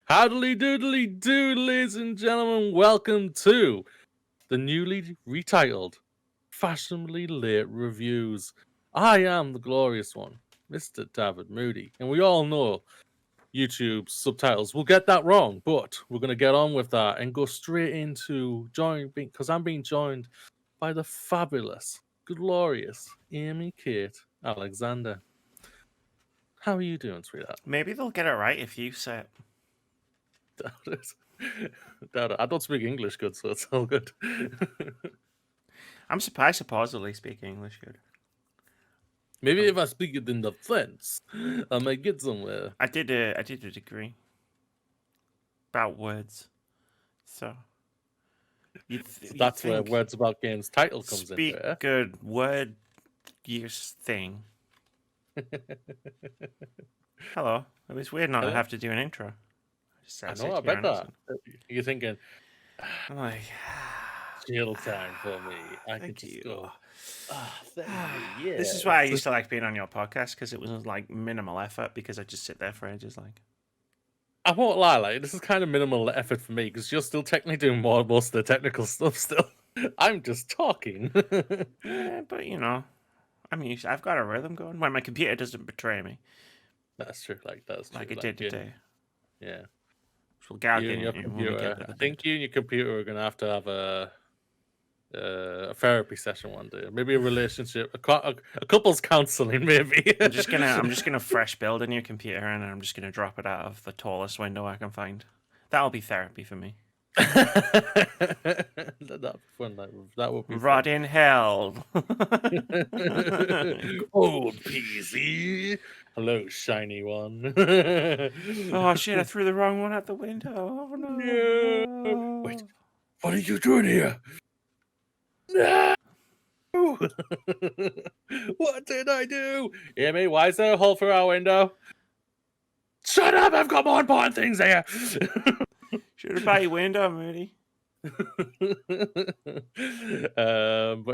Howdly doodly doo, ladies and gentlemen. Welcome to the newly retitled Fashionably Late Reviews. I am the glorious one, Mr. David Moody, and we all know YouTube subtitles will get that wrong, but we're going to get on with that and go straight into joining, because I'm being joined by the fabulous, glorious Amy Kate Alexander. How are you doing, sweetheart? Maybe they'll get it right if you say it. Doubt it. Doubt it. I don't speak English good, so it's all good. I'm surprised supposedly speak English good. Maybe if I speak it in the French, I might get somewhere. I did a degree about words, so That's where Words About Games title comes speak into it. good word use thing. Hello. It was weird not to have to do an intro. I know, I bet that. You're thinking, I'm like, chill time for me. I can just go. Yeah. This is why I used to like being on your podcast, because it was like minimal effort, because I just sit there for ages. Like, I won't lie, like this is kind of minimal effort for me because you're still technically doing most of the technical stuff still. I'm just talking. but you know, I mean, I've got a rhythm going when my computer doesn't betray me. That's true. Like that's true. Like it did today. Yeah. We'll get You and your computer. I think you and your computer are gonna have to have a therapy session one day. Maybe a relationship, a couples counseling. Maybe. I'm just gonna fresh build a new computer and I'm just gonna drop it out of the tallest window I can find. That'll be therapy for me. That'd be fun. That would be rot in hell. Old peasy. Hello, shiny one. Oh shit! I threw the wrong one out the window. Oh no! No. Wait, what are you doing here? No. What did I do? Amy, why is there a hole through our window? Shut up! I've got more important things here. Should have by your window, Moody. But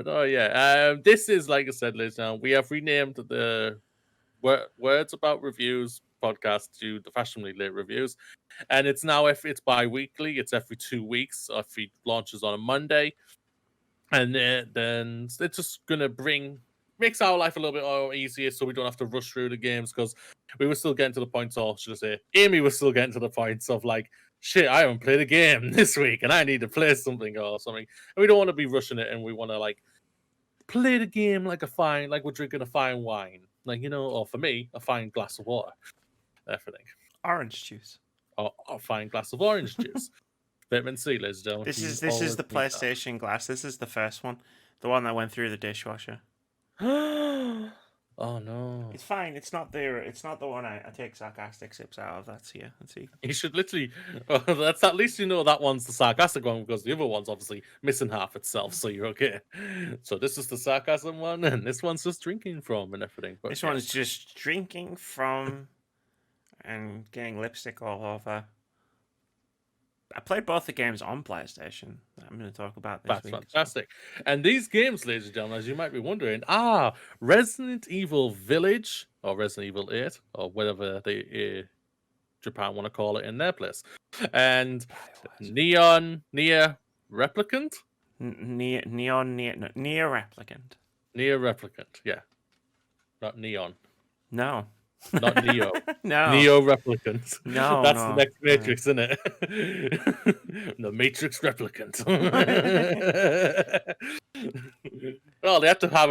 oh yeah, this is, like I said, ladies and gentlemen, we have renamed the Words About Reviews podcast to the Fashionably Late Reviews, and it's now it's bi-weekly. It's every 2 weeks. It launches on a Monday, and then it's just gonna makes our life a little bit more easier, so we don't have to rush through the games, because we were still getting to the point, or should I say, Amy was still getting to the points of like, shit, I haven't played a game this week and I need to play something or something. And we don't want to be rushing it, and we want to like play the game like we're drinking a fine wine. Like, you know, or for me, a fine glass of water. Everything. Orange juice. Or a fine glass of orange juice. Vitamin C, ladies and gentlemen. This is the PlayStation glass. This is the first one. The one that went through the dishwasher. Oh no! It's fine. It's not there. It's not the one I take sarcastic sips out of. That's here. Let's see. You should literally. That's at least you know that one's the sarcastic one, because the other one's obviously missing half itself. So you're okay. So this is the sarcasm one, and this one's just drinking from and everything. But this one's just drinking from and getting lipstick all over. I played both the games on PlayStation. I'm going to talk about this. That's fantastic. So. And these games, ladies and gentlemen, as you might be wondering, are Resident Evil Village, or Resident Evil 8, or whatever they Japan want to call it in their place, and NieR Replicant. NieR Replicant. NieR Replicant, yeah, not Neon. No. Not Neo. No. Neo Replicant. No. That's the next Matrix, isn't it? The Matrix Replicant. Well, they have to have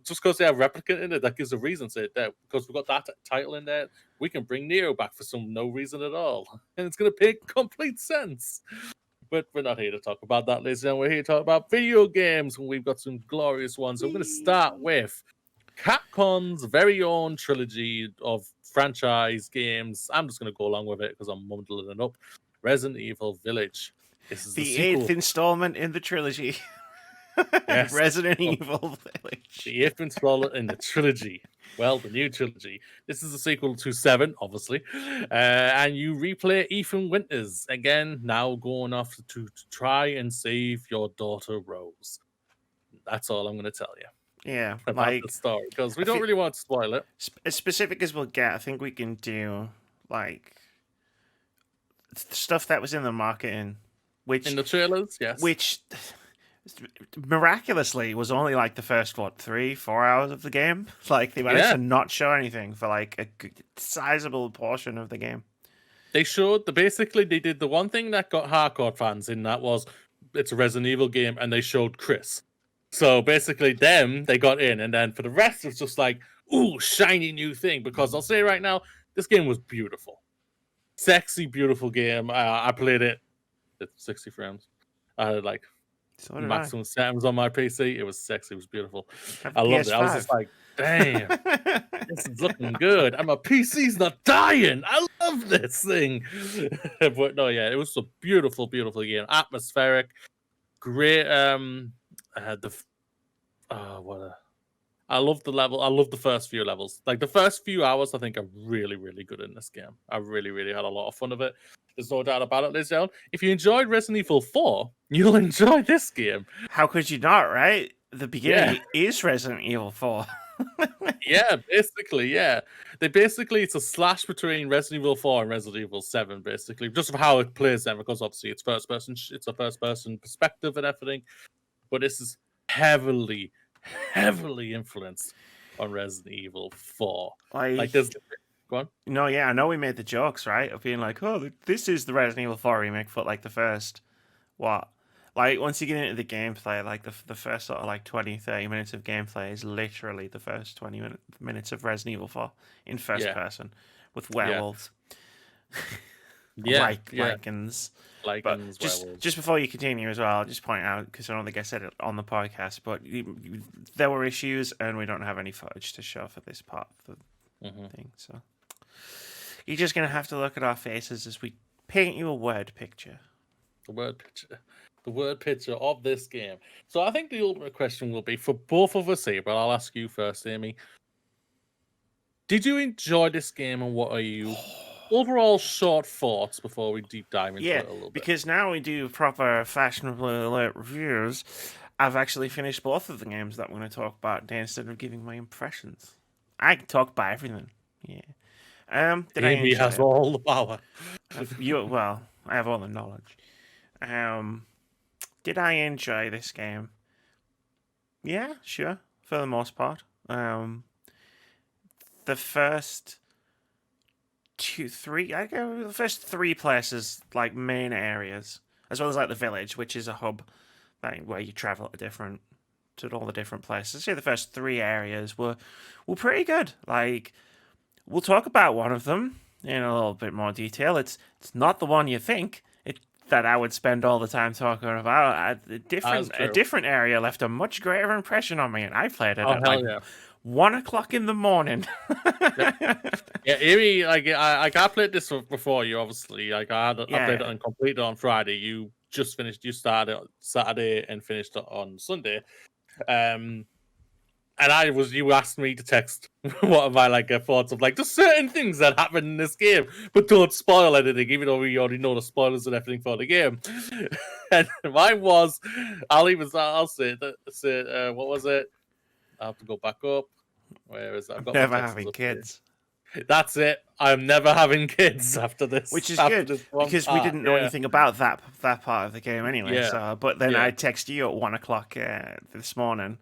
just because they have Replicant in it, that gives a reason to it there. Because we've got that title in there, we can bring Neo back for no reason at all. And it's going to make complete sense. But we're not here to talk about that, ladies and gentlemen. We're here to talk about video games, and we've got some glorious ones. So we're going to start with Capcom's very own trilogy of franchise games. I'm just going to go along with it because I'm muddling it up. Resident Evil Village. This is the 8th installment in the trilogy. Yes. Resident Evil Village. The 8th installment in the trilogy. Well, the new trilogy. This is a sequel to 7, obviously. And you replay Ethan Winters again, now going off to try and save your daughter Rose. That's all I'm going to tell you. Yeah, about the story, because we don't really want to spoil it. As specific as we'll get, I think we can do like stuff that was in the marketing, In the trailers, yes. which miraculously was only like the first 3-4 hours of the game. Like they managed Yeah. to not show anything for like a sizable portion of the game. They showed basically they did the one thing that got hardcore fans in that was it's a Resident Evil game, and they showed Chris. So basically, they got in, and then for the rest, it's just like, ooh, shiny new thing. Because I'll say right now, this game was beautiful, sexy, beautiful game. I played it at 60 frames. I had like So did maximum settings on my PC. It was sexy, it was beautiful. I I loved it. I was just like, damn. This is looking good. And my PC's not dying. I love this thing. But no, yeah, it was a beautiful, beautiful game. Atmospheric, great. I love the level. I love the first few levels. Like the first few hours, I think are really, really good in this game. I really, really had a lot of fun of it. There's no doubt about it, ladies and gentlemen. If you enjoyed Resident Evil 4, you'll enjoy this game. How could you not, right? The beginning is Resident Evil 4. Yeah, basically, yeah. It's a slash between Resident Evil 4 and Resident Evil 7, basically, just of how it plays them, because obviously it's first person, it's a first person perspective and everything. But this is heavily, heavily influenced on Resident Evil 4. Like there's go on. No, yeah, I know we made the jokes, right? Of being like, oh, this is the Resident Evil 4 remake for like the first like once you get into the gameplay, like the first sort of like 20-30 minutes of gameplay is literally the first 20 minutes of Resident Evil 4 in first person with werewolves. Lycans. But just before you continue as well, I'll just point out, because I don't think I said it on the podcast, but there were issues and we don't have any footage to show for this part of the thing. So you're just going to have to look at our faces as we paint you a word picture. The word picture of this game. So I think the ultimate question will be for both of us here, but I'll ask you first, Amy. Did you enjoy this game, and what are you overall short thoughts before we deep dive into it a little bit? Because now we do proper Fashionably alert reviews. I've actually finished both of the games that I'm going to talk about today instead of giving my impressions. I can talk about everything. Yeah. Amy has all the power. Well, I have all the knowledge. Did I enjoy this game? Yeah, sure, for the most part. The first the first three places, like main areas, as well as like the village, which is a hub where you travel to all the different places. Yeah, the first three areas were pretty good. Like, we'll talk about one of them in a little bit more detail. It's not the one you think that I would spend all the time talking about. A different area left a much greater impression on me, and I played it at 1 o'clock in the morning. Yeah, Amy, I played this before you, obviously. Like I played it and completed it on Friday. You just finished. You started Saturday and finished it on Sunday. And you asked me to text what are my thoughts of there's certain things that happen in this game, but don't spoil anything, even though we already know the spoilers and everything for the game. And mine was, I'll say what was it? I have to go back up. Where is it? I've got never having kids. That's it. I'm never having kids after this. Which is good, because we didn't know anything about that part of the game anyway. Yeah. So, but then I texted you at 1 o'clock this morning,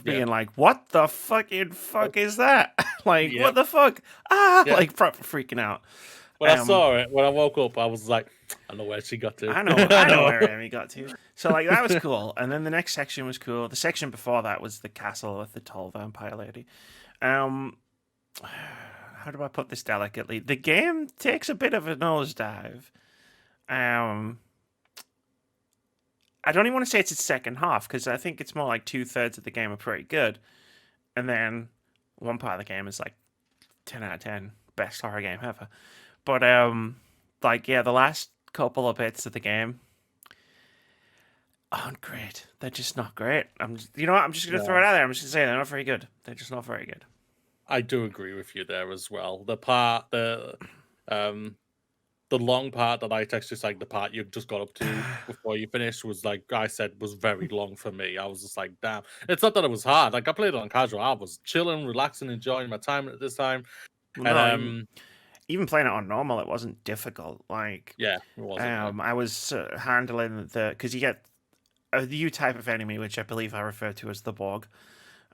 being like, what the fuck is that? What the fuck? Proper freaking out. When I saw it, when I woke up, I was like, I know where she got to. I know where Amy got to. So that was cool. And then the next section was cool. The section before that was the castle with the tall vampire lady. How do I put this delicately? The game takes a bit of a nosedive. I don't even want to say it's its second half, because I think it's more like 2/3 of the game are pretty good. And then one part of the game is 10 out of 10. Best horror game ever. But, the last couple of bits of the game aren't great. They're just not great. I'm just going to throw it out there. I'm just going to say they're not very good. They're just not very good. I do agree with you there as well. The long part that I texted, the part you just got up to before you finished, was I said, was very long for me. I was just like, damn. It's not that it was hard. I played it on casual. I was chilling, relaxing, enjoying my time at this time. No, even playing it on normal, it wasn't difficult. Like, Yeah, it wasn't. I was handling because you get a new type of enemy, which I believe I refer to as the Borg,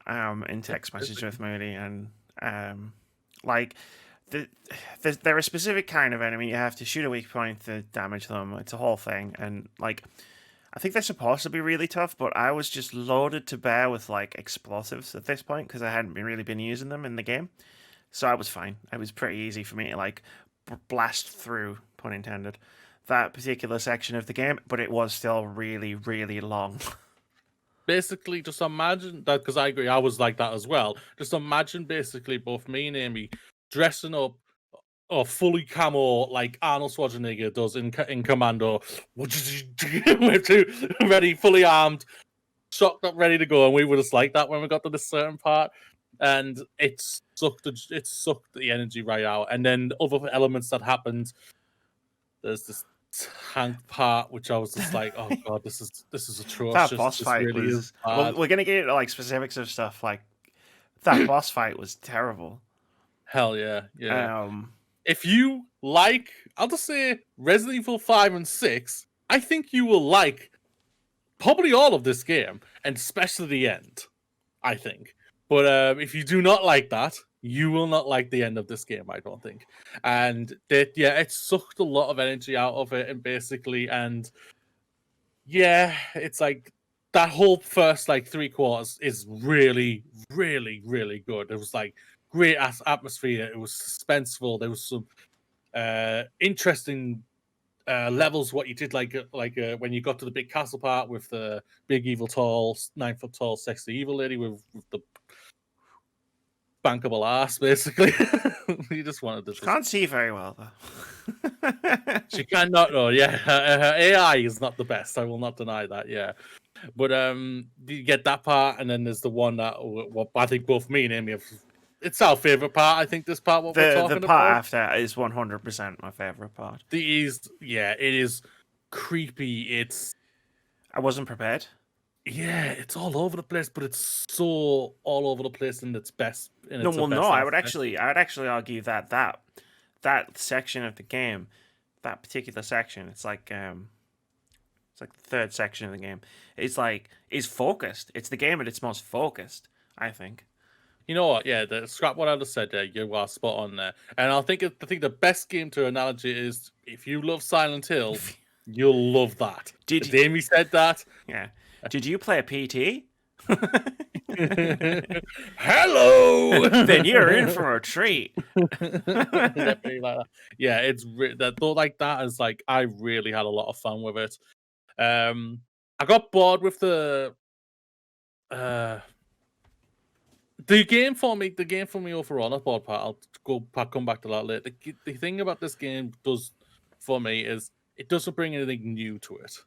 in Yeah, text message basically. with Moody, and like the, they're a specific kind of enemy. You have to shoot a weak point to damage them. It's a whole thing, and like I think they're supposed to be really tough, but I was just loaded to bear with like explosives at this point because I hadn't really been using them in the game, so I was fine. It was pretty easy for me to like blast through, pun intended, that particular section of the game, but it was still really, really long. Basically, just imagine that, because I agree, I was like that as well. Just imagine basically both me and Amy dressing up or fully camo like Arnold Schwarzenegger does in Commando, with ready, fully armed, shocked up, ready to go, and we were just like that when we got to this certain part, and it sucked the energy right out. And then other elements that happened. There's this tank part, which I was just like, oh god, this is That atrocious. boss This fight really is was well. bad. We're gonna get into like specifics of stuff. Like that boss fight was terrible. Hell yeah, yeah. Um, If you like, I'll just say Resident Evil 5 and 6, I think you will like probably all of this game, and especially the end, I think. But if you do not like that, you will not like the end of this game, I don't think. And it sucked a lot of energy out of it, and basically, and yeah, it's like that whole first like 3 quarters is really, really, really good. It was like great atmosphere. It was suspenseful. There was some interesting levels. What you did, when you got to the big castle part with the big evil, tall, 9 foot tall, sexy evil lady with the bankable ass, basically. You just wanted to she just. can't see very well though. She cannot. No, yeah, her AI is not the best. I will not deny that. Yeah. But you get that part, and then there's the one that what I think both me and Amy have. It's our favorite part. I think this part, what we're The talking part about, after is 100% my favorite part. it is creepy. It's I wasn't prepared. it's all over the place, but it's so all over the place in its best, in No, its well, no. best aspect. I would actually argue that that section of the game, that particular section, it's like the third section of the game. It's like is focused. It's the game at its most focused. I think. You know what? Yeah, scrap what I just said there. You are spot on there. And I think the best game to analogy is if you love Silent Hill, you'll love that. Did If you, Amy said that. yeah? Did you play a PT? Hello. Then you're in for a treat. Definitely like that. Yeah, that though like that is like I really had a lot of fun with it. I got bored with uh the game for me overall, not board part. Come back to that later. The thing about this game does for me is it doesn't bring anything new to it.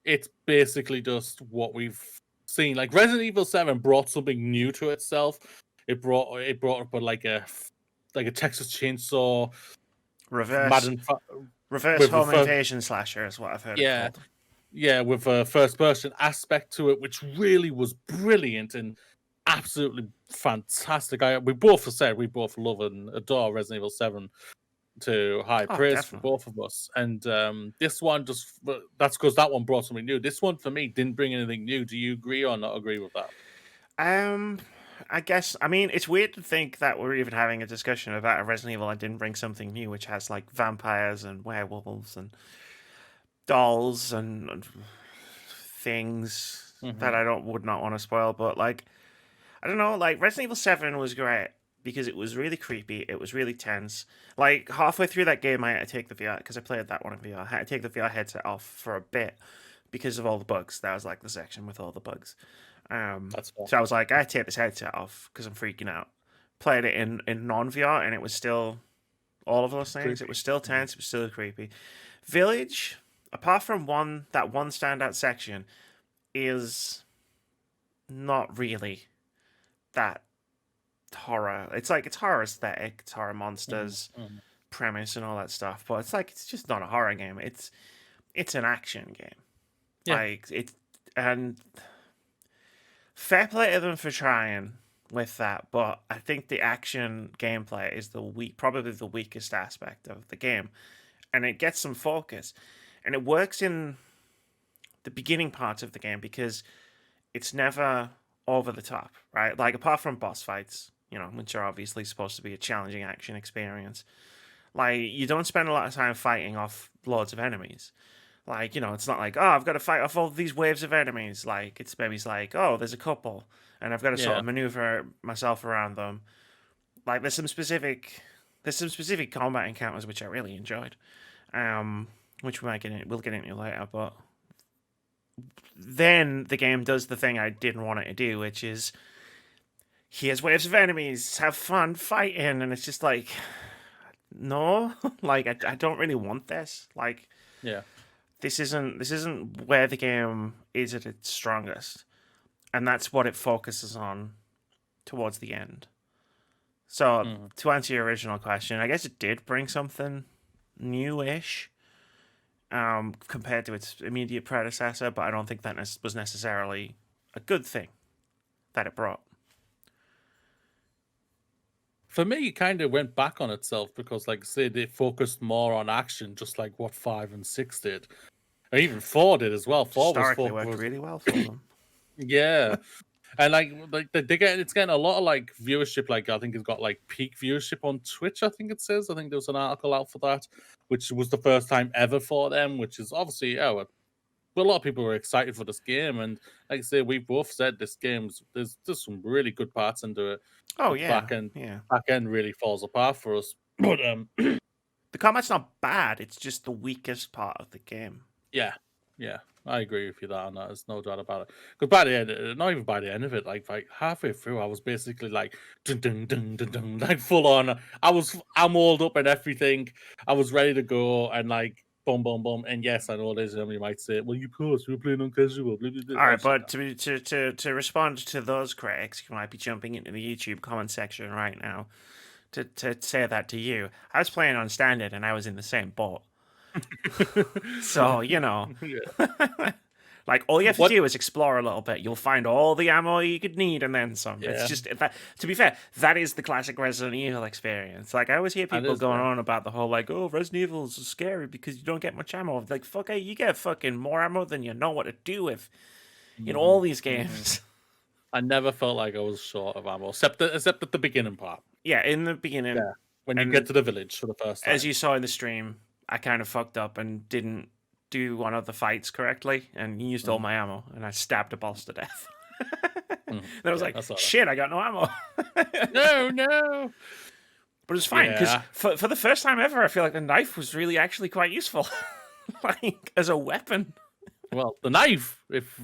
It's basically just what we've seen. Like Resident Evil 7 brought something new to itself. It brought up a Texas Chainsaw, Reverse Madden reverse with a home invasion slasher is what I've heard it yeah, called. yeah, with a first person aspect to it, which really was brilliant and absolutely fantastic. We both have said we both love and adore Resident Evil 7 to high Oh, praise for definitely. both of us. And this one that's because that one brought something new. This one for me didn't bring anything new. Do you agree or not agree with that? Um, I guess. I mean, it's weird to think that we're even having a discussion about a Resident Evil that didn't bring something new, which has like vampires and werewolves and dolls and things that I would not want to spoil. But like, I don't know. Like Resident Evil 7 was great because it was really creepy. It was really tense. Like halfway through that game, I had to take the VR because I played that one in VR. I had to take the VR headset off for a bit because of all the bugs. That was like the section with all the bugs. That's fair. So I was like, I had to take this headset off because I'm freaking out. Played it in non VR and it was still all of those things. It Creepy. was still tense. It was still creepy. Village, apart from that one standout section, is not really that horror. It's like it's horror aesthetic, it's horror monsters, premise, and all that stuff. But it's just not a horror game. It's an action game. Yeah. Like it and fair play to them for trying. with that, but I think the action gameplay is probably the weakest aspect of the game, and it gets some focus, and it works in the beginning parts of the game because it's never over the top, right? Like apart from boss fights, which are obviously supposed to be a challenging action experience. Like you don't spend a lot of time fighting off loads of enemies. Like, it's not like, oh, I've got to fight off all these waves of enemies. Like, it's maybe like, oh, there's a couple, and I've got to sort Yeah. of maneuver myself around them. Like, there's some specific combat encounters which I really enjoyed, which we'll get into later. But then the game does the thing I didn't want it to do, which is here's waves of enemies, have fun fighting, and it's just like, no, like I don't really want this. Like, Yeah. this isn't where the game is at its strongest, and that's what it focuses on towards the end. So to answer your original question, I guess it did bring something new-ish compared to its immediate predecessor, but I don't think that was necessarily a good thing that it brought. For me, it kind of went back on itself because, like I said, it focused more on action, just like what 5 and 6 did. Or even 4 did as well. 4 was Historically worked focused. really well for them. Yeah. And like it's getting a lot of like viewership. Like I think it's got like peak viewership on Twitch. I think it says. I think there was an article out for that, which was the first time ever for them. Which is obviously a lot of people were excited for this game. And like I say, we both said this game's there's some really good parts into it. Oh But the yeah, yeah. back end really falls apart for us. But The combat's not bad. It's just the weakest part of the game. yeah, yeah, I agree with you on that. There's no doubt about it. Because by the end, not even by the end of it, like halfway through, I was basically like dun dun dun dun dun, like full on. I'm all up and everything. I was ready to go and like boom boom boom. And yes, I know there's you might say, well, you paused, you were playing on casual. Blah, blah, blah. All right, Obviously but to respond to those critics, you might be jumping into the YouTube comment section right now to say that to you. I was playing on standard and I was in the same boat. So, Yeah. like all you have to What? do is explore a little bit. You'll find all the ammo you could need and then some. It's Yeah, just that, to be fair, that is the classic Resident Evil experience. Like I always hear that people is going yeah. on about the whole like, oh, Resident Evil is scary because you don't get much ammo. Like, fuck it, you get fucking more ammo than you know what to do with in all these games. I never felt like I was short of ammo, except at the beginning part. Yeah, in the beginning, Yeah, when you and get to the village for the first time. as you saw in the stream, I kind of fucked up and didn't do one of the fights correctly and used all my ammo and I stabbed a boss to death. Then I was Yeah, like, I saw that. shit, I got no ammo. No. But it was fine because Yeah. for the first time ever, I feel like the knife was really actually quite useful, like as a weapon. Well, the knife, if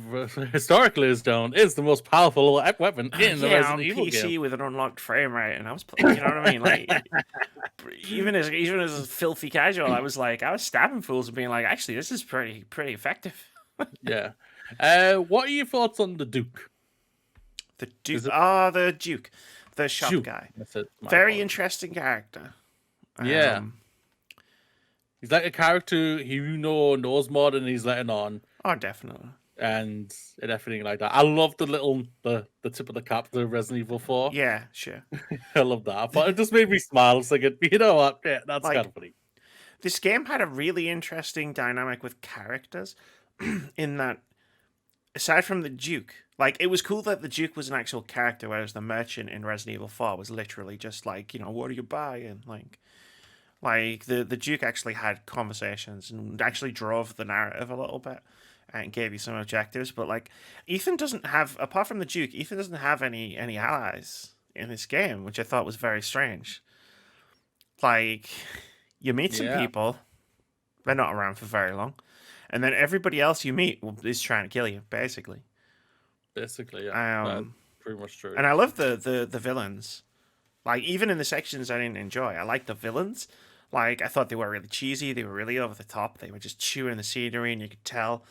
historically is known, is the most powerful weapon in the Yeah, Resident on Evil PC game. with an unlocked frame rate, and I was playing. You know what I mean? Like even as a filthy casual, I was stabbing fools and being like, actually, this is pretty effective. Yeah. What are your thoughts on the Duke? The Duke, Is it the Duke, the shop Duke? guy. That's it. My Very apologies. interesting character. Yeah. He's like a character who knows more than he's letting on, Oh, definitely. and everything like that. I love the tip of the cap to Resident Evil 4. Yeah, sure. I love that. But it just made me smile. So you know what? Yeah, that's Like- kind of funny. This game had a really interesting dynamic with characters in that, aside from the Duke, like it was cool that the Duke was an actual character, whereas the merchant in Resident Evil 4 was literally just like, what are you buying? Like the Duke actually had conversations and actually drove the narrative a little bit and gave you some objectives. But like Ethan doesn't have, apart from the Duke, Ethan doesn't have any allies in this game, which I thought was very strange. Like you meet some Yeah. people, they're not around for very long, and then everybody else you meet is trying to kill you, basically. Basically, yeah. That's Um, pretty much true. and I love the villains. Like even in the sections I didn't enjoy, I liked the villains. Like I thought they were really cheesy. They were really over the top. They were just chewing the scenery, and you could tell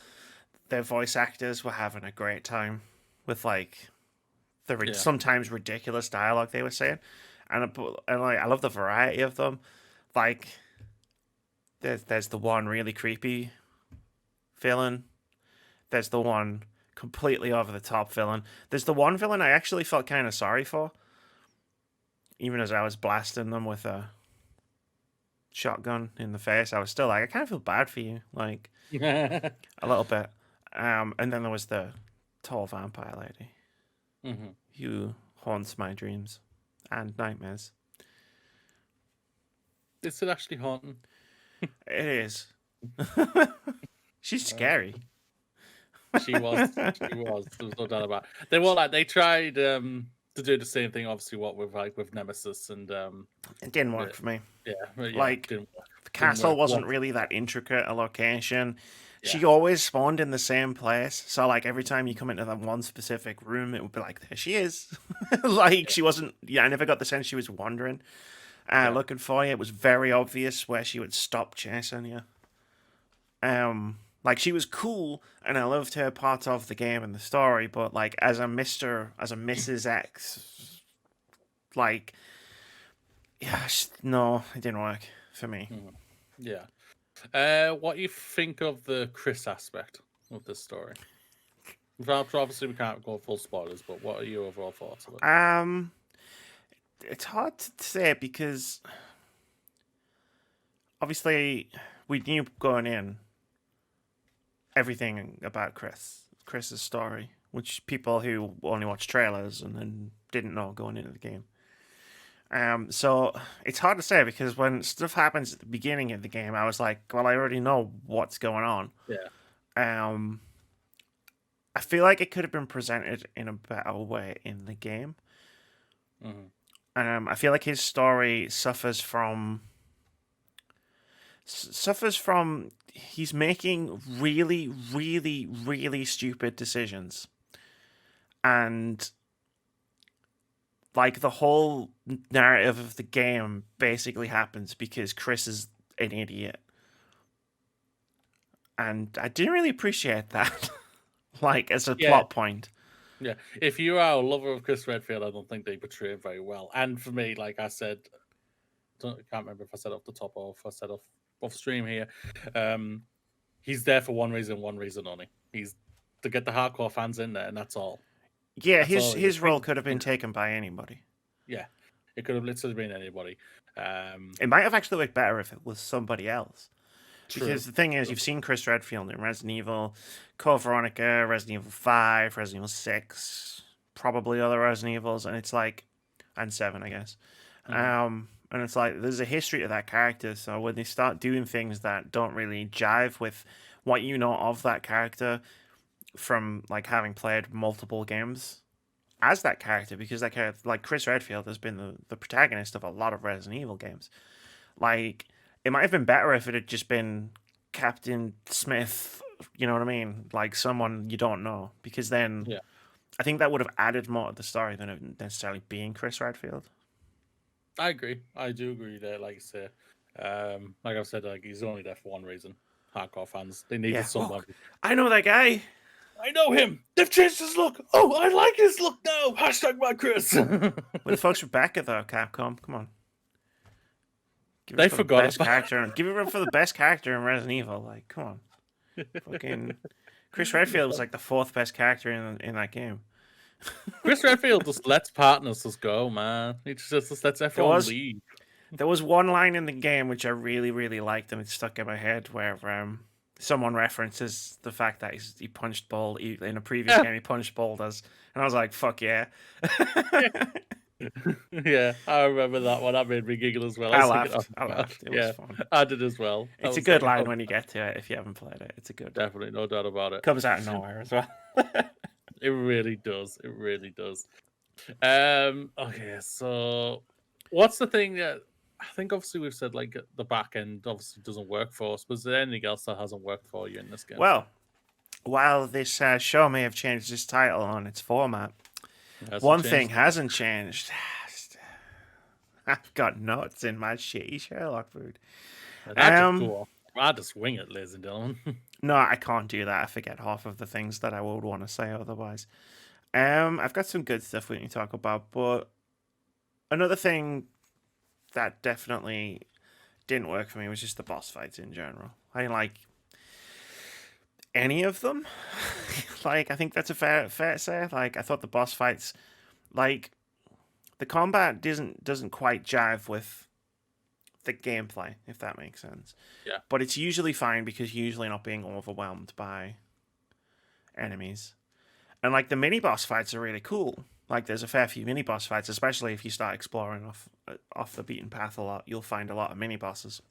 their voice actors were having a great time with like the Yeah. sometimes ridiculous dialogue they were saying. And like I love the variety of them. Like there's the one really creepy villain. There's the one completely over the top villain. There's the one villain I actually felt kind of sorry for, even as I was blasting them with a shotgun in the face. I was still like, I kind of feel bad for you, like a little bit. And then there was the tall vampire lady who haunts my dreams and nightmares. Is it actually haunting? It is. She's scary. She was. She was. There was no doubt about it. They were like they tried to do the same thing. Obviously, what with Nemesis and It didn't work for me. yeah, Like didn't work. the castle work. wasn't really that intricate a location. Yeah. She always spawned in the same place. So like every time you come into that one specific room, it would be like, there she is. Like she wasn't. Yeah, I never got the sense she was wandering, looking for you. It was very obvious where she would stop chasing you. Like she was cool, and I loved her part of the game and the story. But like as a Mrs. X, like, yeah, no, it didn't work for me. Yeah. What do you think of the Chris aspect of this story? Obviously, we can't go full spoilers, but what are your overall thoughts of it? It's hard to say because obviously we knew going in everything about Chris's story, which people who only watch trailers and then didn't know going into the game. So it's hard to say because when stuff happens at the beginning of the game, I was like, well, I already know what's going on. Yeah. I feel like it could have been presented in a better way in the game. I feel like his story suffers from he's making really, really, really stupid decisions. And like the whole narrative of the game basically happens because Chris is an idiot. And I didn't really appreciate that. Like as a plot point. Yeah. If you are a lover of Chris Redfield, I don't think they portray him very well. And for me, like I said, I can't remember if I said off the top or if I said off stream here. He's there for one reason only. He's to get the hardcore fans in there, and that's all. Yeah, his role could have been taken by anybody. Yeah, it could have literally been anybody. It might have actually worked better if it was somebody else. True. Because the thing is, you've seen Chris Redfield in Resident Evil, Code Veronica, Resident Evil 5, Resident Evil 6, probably other Resident Evils, and it's like, and 7, I guess. And it's like, there's a history to that character, so when they start doing things that don't really jive with what you know of that character from, like, having played multiple games as that character, because that character, like, Chris Redfield has been the protagonist of a lot of Resident Evil games. Like, it might have been better if it had just been Captain Smith, you know what I mean? Like, someone you don't know, because then I think that would have added more to the story than it necessarily being Chris Redfield. I agree. I do agree there. Like I say, like I've said, like he's only there for one reason. Hardcore fans, they needed someone. I know that guy. I know him. They've changed his look. Oh, I like his look now. Hashtag my Chris. Well, the folks Rebecca though, Capcom, come on. They forgot about character. Give it up for the best character in Resident Evil. Like, come on. Fucking Chris Redfield was like the 4th best character in that game. Chris Redfield just lets partners just go, man. He just lets everyone leave. There was one line in the game which I really, really liked, and it stuck in my head, where someone references the fact that he punched Bolt in a previous game. He punched Boulders, and I was like, "Fuck yeah!" Yeah, I remember that one. That made me giggle as well. I laughed. It was fun. I did as well. It's a good line when you get to it. If you haven't played it, it's a good. Definitely, no doubt about it. Comes out of nowhere as well. It really does. It really does. Okay, so what's the thing that I think obviously we've said like the back end obviously doesn't work for us, but is there anything else that hasn't worked for you in this game? Well, while this show may have changed its title on its format, one thing hasn't changed. I've got nuts in my shitty Sherlock food. I'll just wing it, ladies and gentlemen. No, I can't do that. I forget half of the things that I would want to say otherwise. I've got some good stuff we can talk about, but another thing that definitely didn't work for me was just the boss fights in general. I didn't like... any of them. Like, I think that's a fair to say. Like, I thought the boss fights, like, the combat doesn't quite jive with the gameplay, if that makes sense. Yeah. But it's usually fine because you're usually not being overwhelmed by enemies. And like the mini boss fights are really cool. Like there's a fair few mini boss fights, especially if you start exploring off the beaten path a lot. You'll find a lot of mini bosses,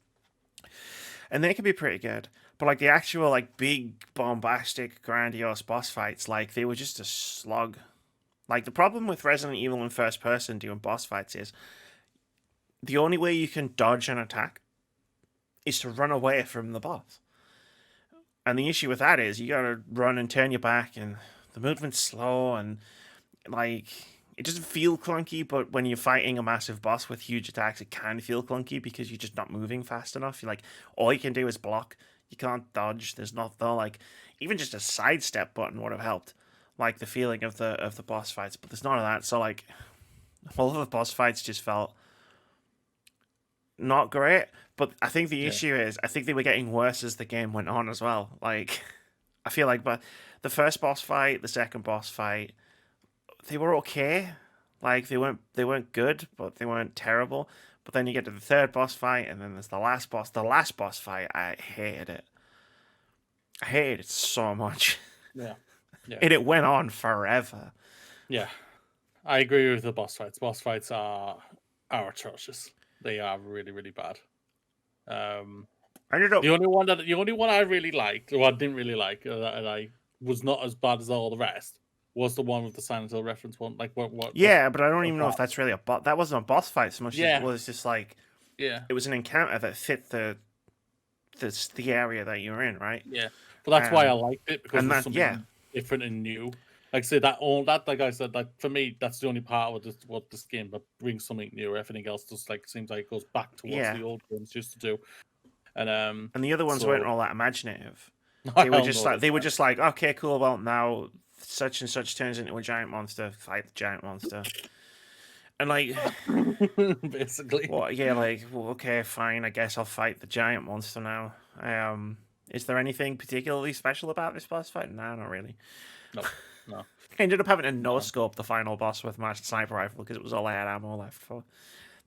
and they can be pretty good. But like the actual like big bombastic grandiose boss fights, like they were just a slog. Like the problem with Resident Evil in first person doing boss fights is the only way you can dodge an attack is to run away from the boss. And the issue with that is you gotta run and turn your back, and the movement's slow, and like it doesn't feel clunky. But when you're fighting a massive boss with huge attacks, it can feel clunky because you're just not moving fast enough. You're like, all you can do is block. You can't dodge. There's not though. Like even just a sidestep button would have helped. Like the feeling of the boss fights, but there's none of that. So like all of the boss fights just felt not great. But I think the issue is I think they were getting worse as the game went on as well. Like I feel like, but the first boss fight, the second boss fight, they were okay. Like they weren't good, but they weren't terrible. But then you get to the third boss fight, and then there's the last boss. The last boss fight, I hated it. I hated it so much. Yeah. And it went on forever. Yeah. I agree with the boss fights. Boss fights are atrocious. They are really, really bad. The only one I really liked, or I didn't really like, and I was not as bad as all the rest, was the one with the Silent Hill reference one. Like what? Yeah, but I don't even know if that's really a boss. That wasn't a boss fight so much as Yeah. it was just like it was an encounter that fit the area that you were in, right? Yeah, but that's why I liked it, because and it's something different and new. Like I said, like I said, like for me, that's the only part of what this game that brings something new. Everything else just like seems like it goes back to what the old games used to do. And the other ones weren't all that imaginative. They were just like, okay, cool. Well, now such and such turns into a giant monster. Fight the giant monster. And like, basically, like, well, okay, fine. I guess I'll fight the giant monster now. Is there anything particularly special about this boss fight? No, not really. No. I ended up having to no-scope the final boss with my sniper rifle because it was all I had ammo left for.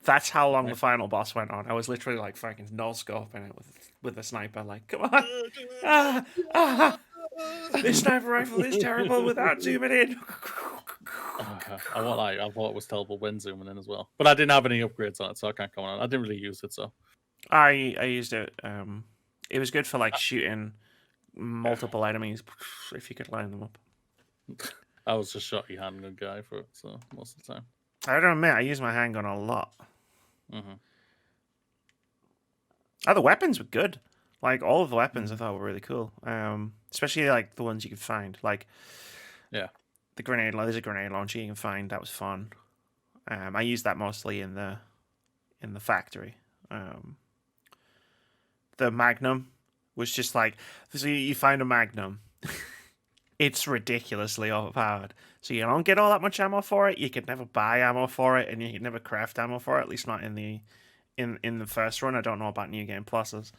That's how long the final boss went on. I was literally like fucking no-scoping it with a sniper. Like, come on. This sniper rifle is terrible without zooming in. I thought it was terrible when zooming in as well. But I didn't have any upgrades on it, so I can't comment on it. I didn't really use it, so. I used it. It was good for like shooting multiple enemies if you could line them up. I was just shotty handgun guy for it, so most of the time. I don't admit, I use my handgun a lot. Mm-hmm. The weapons were good. Like all of the weapons, I thought were really cool. Especially like the ones you could find. Like, the grenade. There's a grenade launcher you can find. That was fun. I used that mostly in the factory. The Magnum was just like, so you find a Magnum. It's ridiculously overpowered. So you don't get all that much ammo for it. You could never buy ammo for it, and you could never craft ammo for it. At least not in the first run. I don't know about New Game Pluses.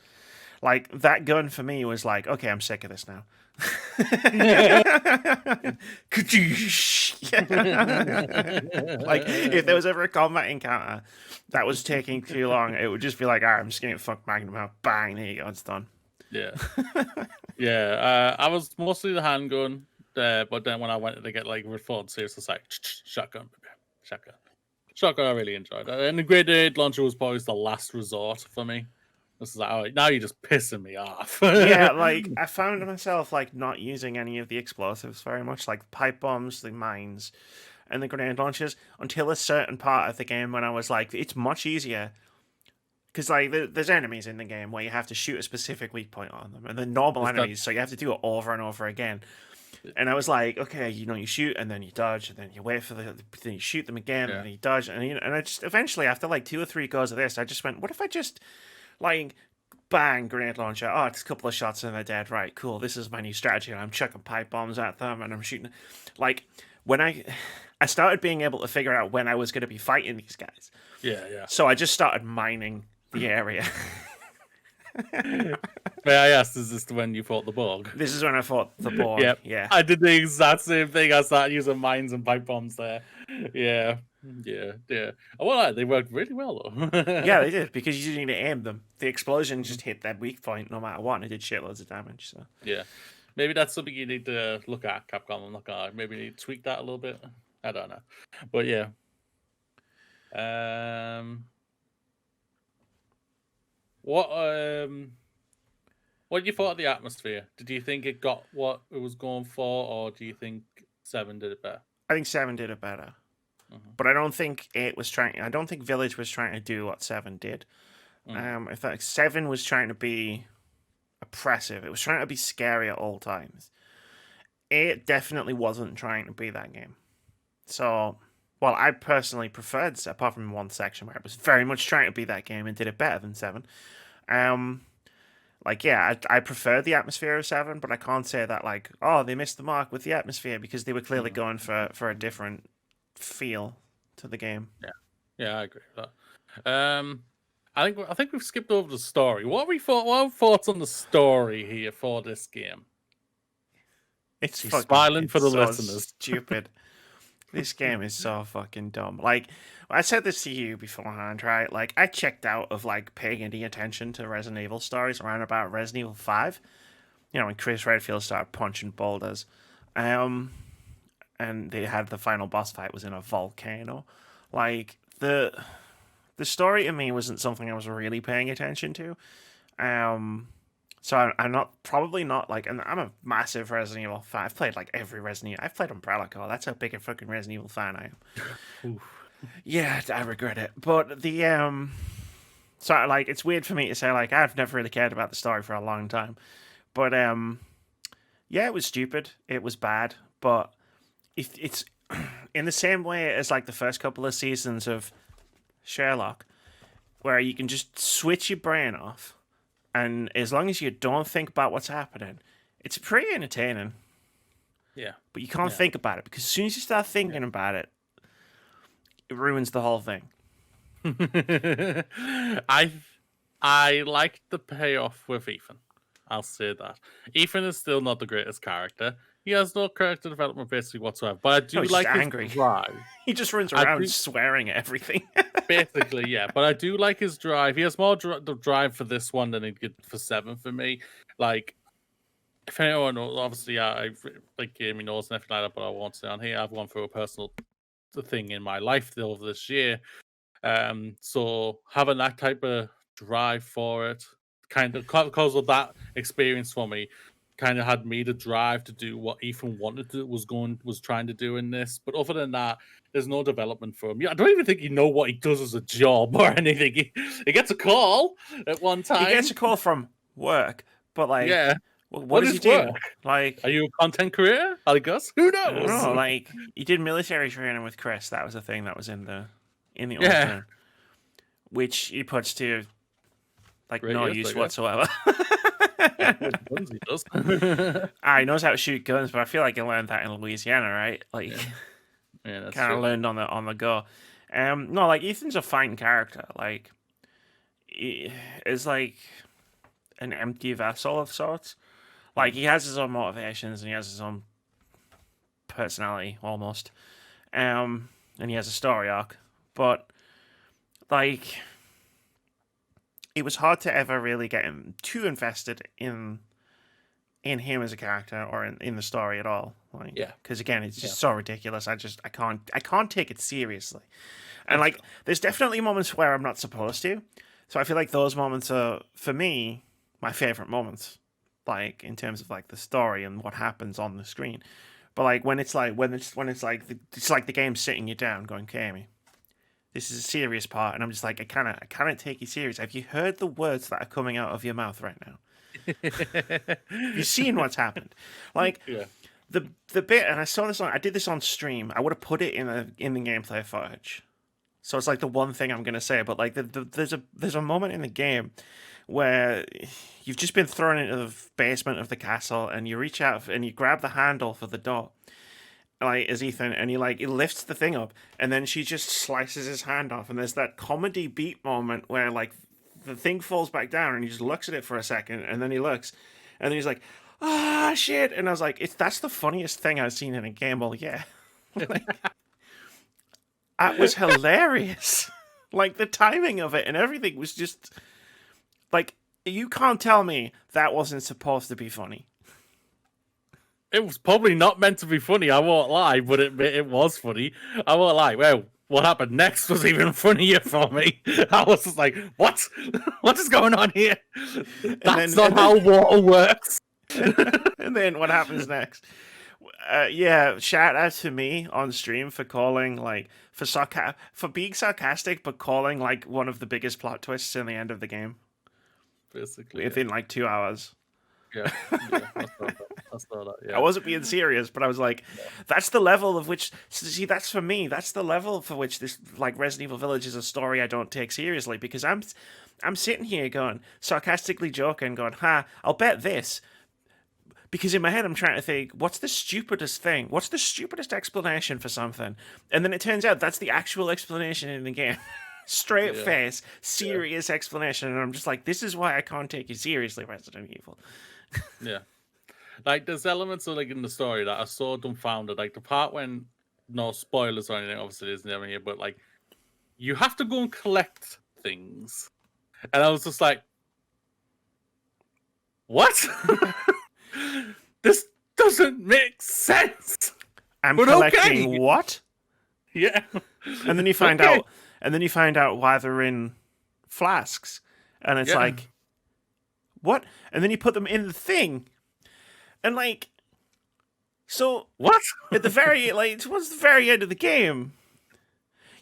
Like that gun for me was like, okay, I'm sick of this now. Like if there was ever a combat encounter that was taking too long, it would just be like, alright, I'm just gonna get fuck Magnum out. Bang, there you go, it's done. Yeah. I was mostly the handgun, but then when I went to get like reformed serious, it's like shotgun. Shotgun I really enjoyed. And the grenade launcher was probably the last resort for me. This is like, all right, now you're just pissing me off. Yeah, like I found myself like not using any of the explosives very much, like pipe bombs, the mines, and the grenade launchers until a certain part of the game when I was like, it's much easier. Because like there's enemies in the game where you have to shoot a specific weak point on them, and they're normal enemies, so you have to do it over and over again. And I was like, okay, you shoot and then you dodge, and then you wait for then you shoot them again, and then you dodge, and I just eventually after like 2 or 3 goes of this, I just went, what if I just like bang grenade launcher? Oh, it's a couple of shots and they're dead. Right, cool. This is my new strategy, and I'm chucking pipe bombs at them, and I'm shooting. Like when I started being able to figure out when I was going to be fighting these guys. Yeah. So I just started mining the area. May I ask, is this when you fought the Borg? This is when I fought the Borg. Yep. Yeah. I did the exact same thing. I started using mines and pipe bombs there. Yeah. Well, they worked really well, though. Yeah, they did, because you didn't need to aim them. The explosion just hit that weak point no matter what, and it did shitloads of damage. So Yeah. Maybe that's something you need to look at, Capcom. I'm not gonna maybe need to tweak that a little bit. I don't know. But yeah. What did you thought of the atmosphere? Did you think it got what it was going for, or do you think 7 did it better? I think 7 did it better. But I don't think I don't think Village was trying to do what 7 did. I thought 7 was trying to be oppressive. It was trying to be scary at all times. 8 definitely wasn't trying to be that game. So, well, I personally preferred, apart from one section where it was very much trying to be that game and did it better than 7. I prefer the atmosphere of 7, but I can't say that, like, oh, they missed the mark with the atmosphere, because they were clearly going for a different feel to the game. Yeah, I agree with that. I think we've skipped over the story. What are thoughts on the story here for this game? It's She's fucking smiling for the so listeners. Stupid. This game is so fucking dumb. Like, I said this to you beforehand, right? Like, I checked out of, like, paying any attention to Resident Evil stories around about Resident Evil 5. You know, when Chris Redfield started punching boulders. And they had the final boss fight was in a volcano. Like, the story to me wasn't something I was really paying attention to. So I'm probably not like, and I'm a massive Resident Evil fan. I've played like every Resident Evil. I've played Umbrella Corps. That's how big a fucking Resident Evil fan I am. Yeah, I regret it. But so like, it's weird for me to say, like, I've never really cared about the story for a long time. But yeah, it was stupid. It was bad. But if it's in the same way as like the first couple of seasons of Sherlock, where you can just switch your brain off. And as long as you don't think about what's happening, it's pretty entertaining. Yeah. But you can't think about it, because as soon as you start thinking about it, it ruins the whole thing. I liked the payoff with Ethan. I'll say that. Ethan is still not the greatest character. He has no character development basically whatsoever. But I do like his angry. drive. He just runs around swearing at everything. Basically, yeah. But I do like his drive. He has more drive for this one than he did for 7 for me. Like, if anyone knows, obviously, I like gaming knows and everything like that, but I won't say on here. I've gone through a personal thing in my life over this year. So having that type of drive for it, kind of because of that experience for me, kind of had me the drive to do what Ethan wanted to was trying to do in this. But other than that, there's no development for him. Yeah, I don't even think you know what he does as a job or anything. He gets a call at one time. He gets a call from work, but like, yeah. What does he do? Like, are you a content creator? I guess. Who knows? I don't know. Like, he did military training with Chris. That was a thing that was in the alternate, which he puts to like no use whatsoever. He does. He knows how to shoot guns, but I feel like he learned that in Louisiana, right? Like, that's kind of learned on the go. No, like, Ethan's a fine character. Like, he is like an empty vessel of sorts. Like, he has his own motivations and he has his own personality almost, and he has a story arc. But like, it was hard to ever really get him too invested in him as a character or in the story at all. Like, because again, it's just so ridiculous. I can't take it seriously. And like, there's definitely moments where I'm not supposed to. So I feel like those moments are, for me, my favorite moments. Like, in terms of like the story and what happens on the screen. But like, when it's like the game's sitting you down, going, "Okay, Amy, this is a serious part," and I'm just like, I cannot take you serious. Have you heard the words that are coming out of your mouth right now? Have you seen what's happened? Like, the bit, and I did this on stream. I would have put it in the gameplay footage. So it's like the one thing I'm gonna say, but like there's a moment in the game where you've just been thrown into the basement of the castle, and you reach out and you grab the handle for the door, like, as Ethan, and he lifts the thing up, and then she just slices his hand off, and there's that comedy beat moment where like the thing falls back down, and he just looks at it for a second, and then he looks, and then he's like, "Ah, shit!" And I was like, "That's the funniest thing I've seen in a game all year." Like, that was hilarious. Like the timing of it and everything was just like, you can't tell me that wasn't supposed to be funny. It was probably not meant to be funny, I won't lie, but it was funny. I won't lie. Well, what happened next was even funnier for me. I was just like, what? What is going on here? That's not how water works. And then what happens next? Yeah, shout out to me on stream for calling, like, for being sarcastic, but calling, like, one of the biggest plot twists in the end of the game. Basically. Within, like, 2 hours. Yeah, I saw that, yeah. I wasn't being serious, but I was like, that's the level of which, see, that's for me, that's the level for which this, like, Resident Evil Village is a story I don't take seriously, because I'm sitting here going, sarcastically joking, going, I'll bet this. Because in my head, I'm trying to think, what's the stupidest thing? What's the stupidest explanation for something? And then it turns out that's the actual explanation in the game. Straight face, serious explanation. And I'm just like, this is why I can't take you seriously, Resident Evil. Yeah. Like, there's elements of, like, in the story that are so dumbfounded. Like, the part when, no spoilers or anything, obviously, isn't there here, but, like, you have to go and collect things. And I was just like, what? This doesn't make sense. I'm collecting what? Yeah. And then you find out, why they're in flasks. And it's like, what? And then you put them in the thing. And like, so what? At the very, like, towards the very end of the game,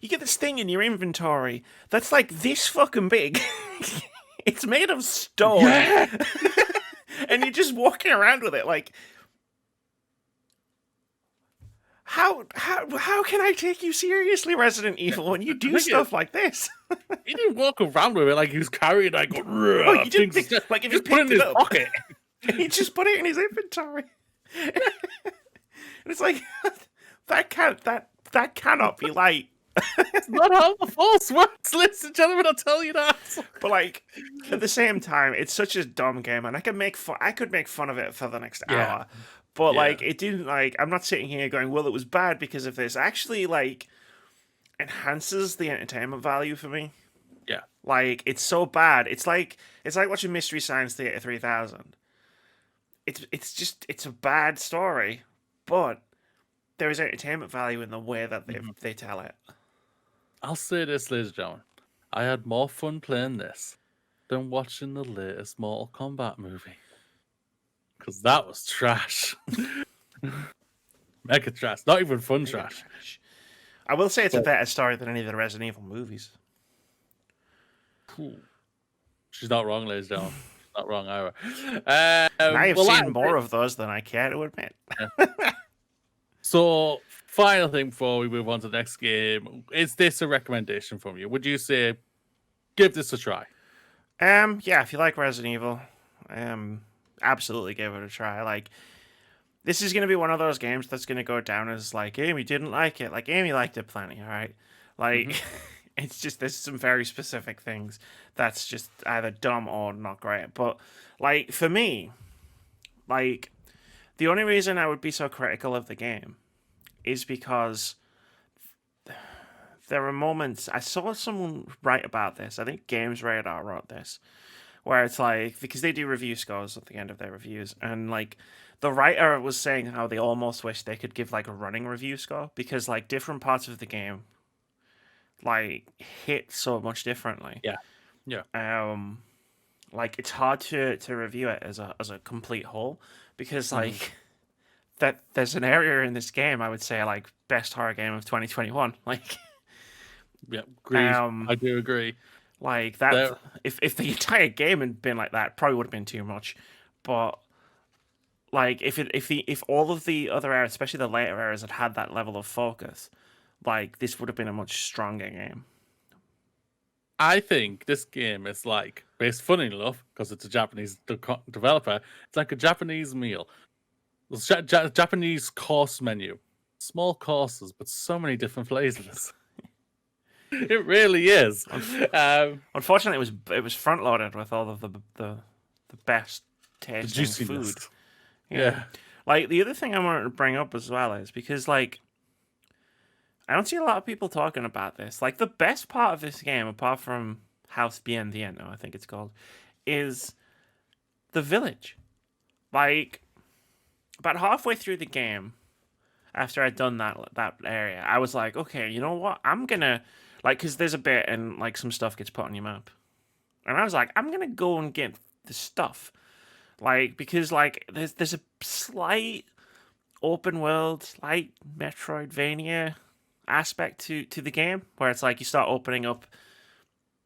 you get this thing in your inventory that's like this fucking big. It's made of stone. Yeah. And you're just walking around with it, like, how can I take you seriously, Resident Evil, when you do stuff like this? He didn't walk around with it like he was carrying, like, you didn't like if you put it in his pocket. He just put it in his inventory. And it's like, that cannot be light. It's not how the Force works, ladies and gentlemen, I'll tell you that. But like, at the same time, it's such a dumb game, and I could make fun of it for the next hour. But like, it didn't, like, I'm not sitting here going, well, it was bad because of this. Actually, like, enhances the entertainment value for me. Yeah. Like, it's so bad. It's like watching Mystery Science Theater 3000. It's a bad story, but there is entertainment value in the way that they tell it. I'll say this, ladies and gentlemen. I had more fun playing this than watching the latest Mortal Kombat movie. Because that was trash. Mega trash. Not even fun trash. I will say it's a better story than any of the Resident Evil movies. Cool. She's not wrong, ladies and gentlemen. Not wrong either. I've seen more of those than I care to admit. Yeah. So, final thing before we move on to the next game, is this a recommendation from you? Would you say give this a try? Yeah, if you like Resident Evil, absolutely give it a try. Like, this is going to be one of those games that's going to go down as like, Amy didn't like it. Like, Amy liked it plenty, all right? Like, it's just, there's some very specific things that's just either dumb or not great. But, like, for me, like, the only reason I would be so critical of the game is because there are moments, I saw someone write about this, I think Games Radar wrote this, where it's like, because they do review scores at the end of their reviews, and like, the writer was saying how they almost wish they could give like a running review score, because like different parts of the game like hit so much differently. Like, it's hard to review it as a complete whole, because like that there's an area in this game I would say like best horror game of 2021. Like, yeah, agreed. I do agree. Like that, if the entire game had been like that, probably would have been too much. But like, if all of the other areas, especially the later areas, had that level of focus, like, this would have been a much stronger game. I think this game is like, based funny enough, because it's a Japanese developer, it's like a Japanese meal. Japanese course menu. Small courses, but so many different flavors. It really is. Unfortunately, it was front loaded with all of the best The tasting juiciness. food. Yeah. Yeah. Like the other thing I wanted to bring up as well is because like I don't see a lot of people talking about this. Like the best part of this game, apart from House Bien Dieno, I think it's called, is the village. Like about halfway through the game, after I'd done that area, I was like, okay, you know what? I'm gonna like because there's a bit and like some stuff gets put on your map, and I was like, I'm gonna go and get the stuff, like because like there's a slight open world, slight Metroidvania aspect to the game where it's like you start opening up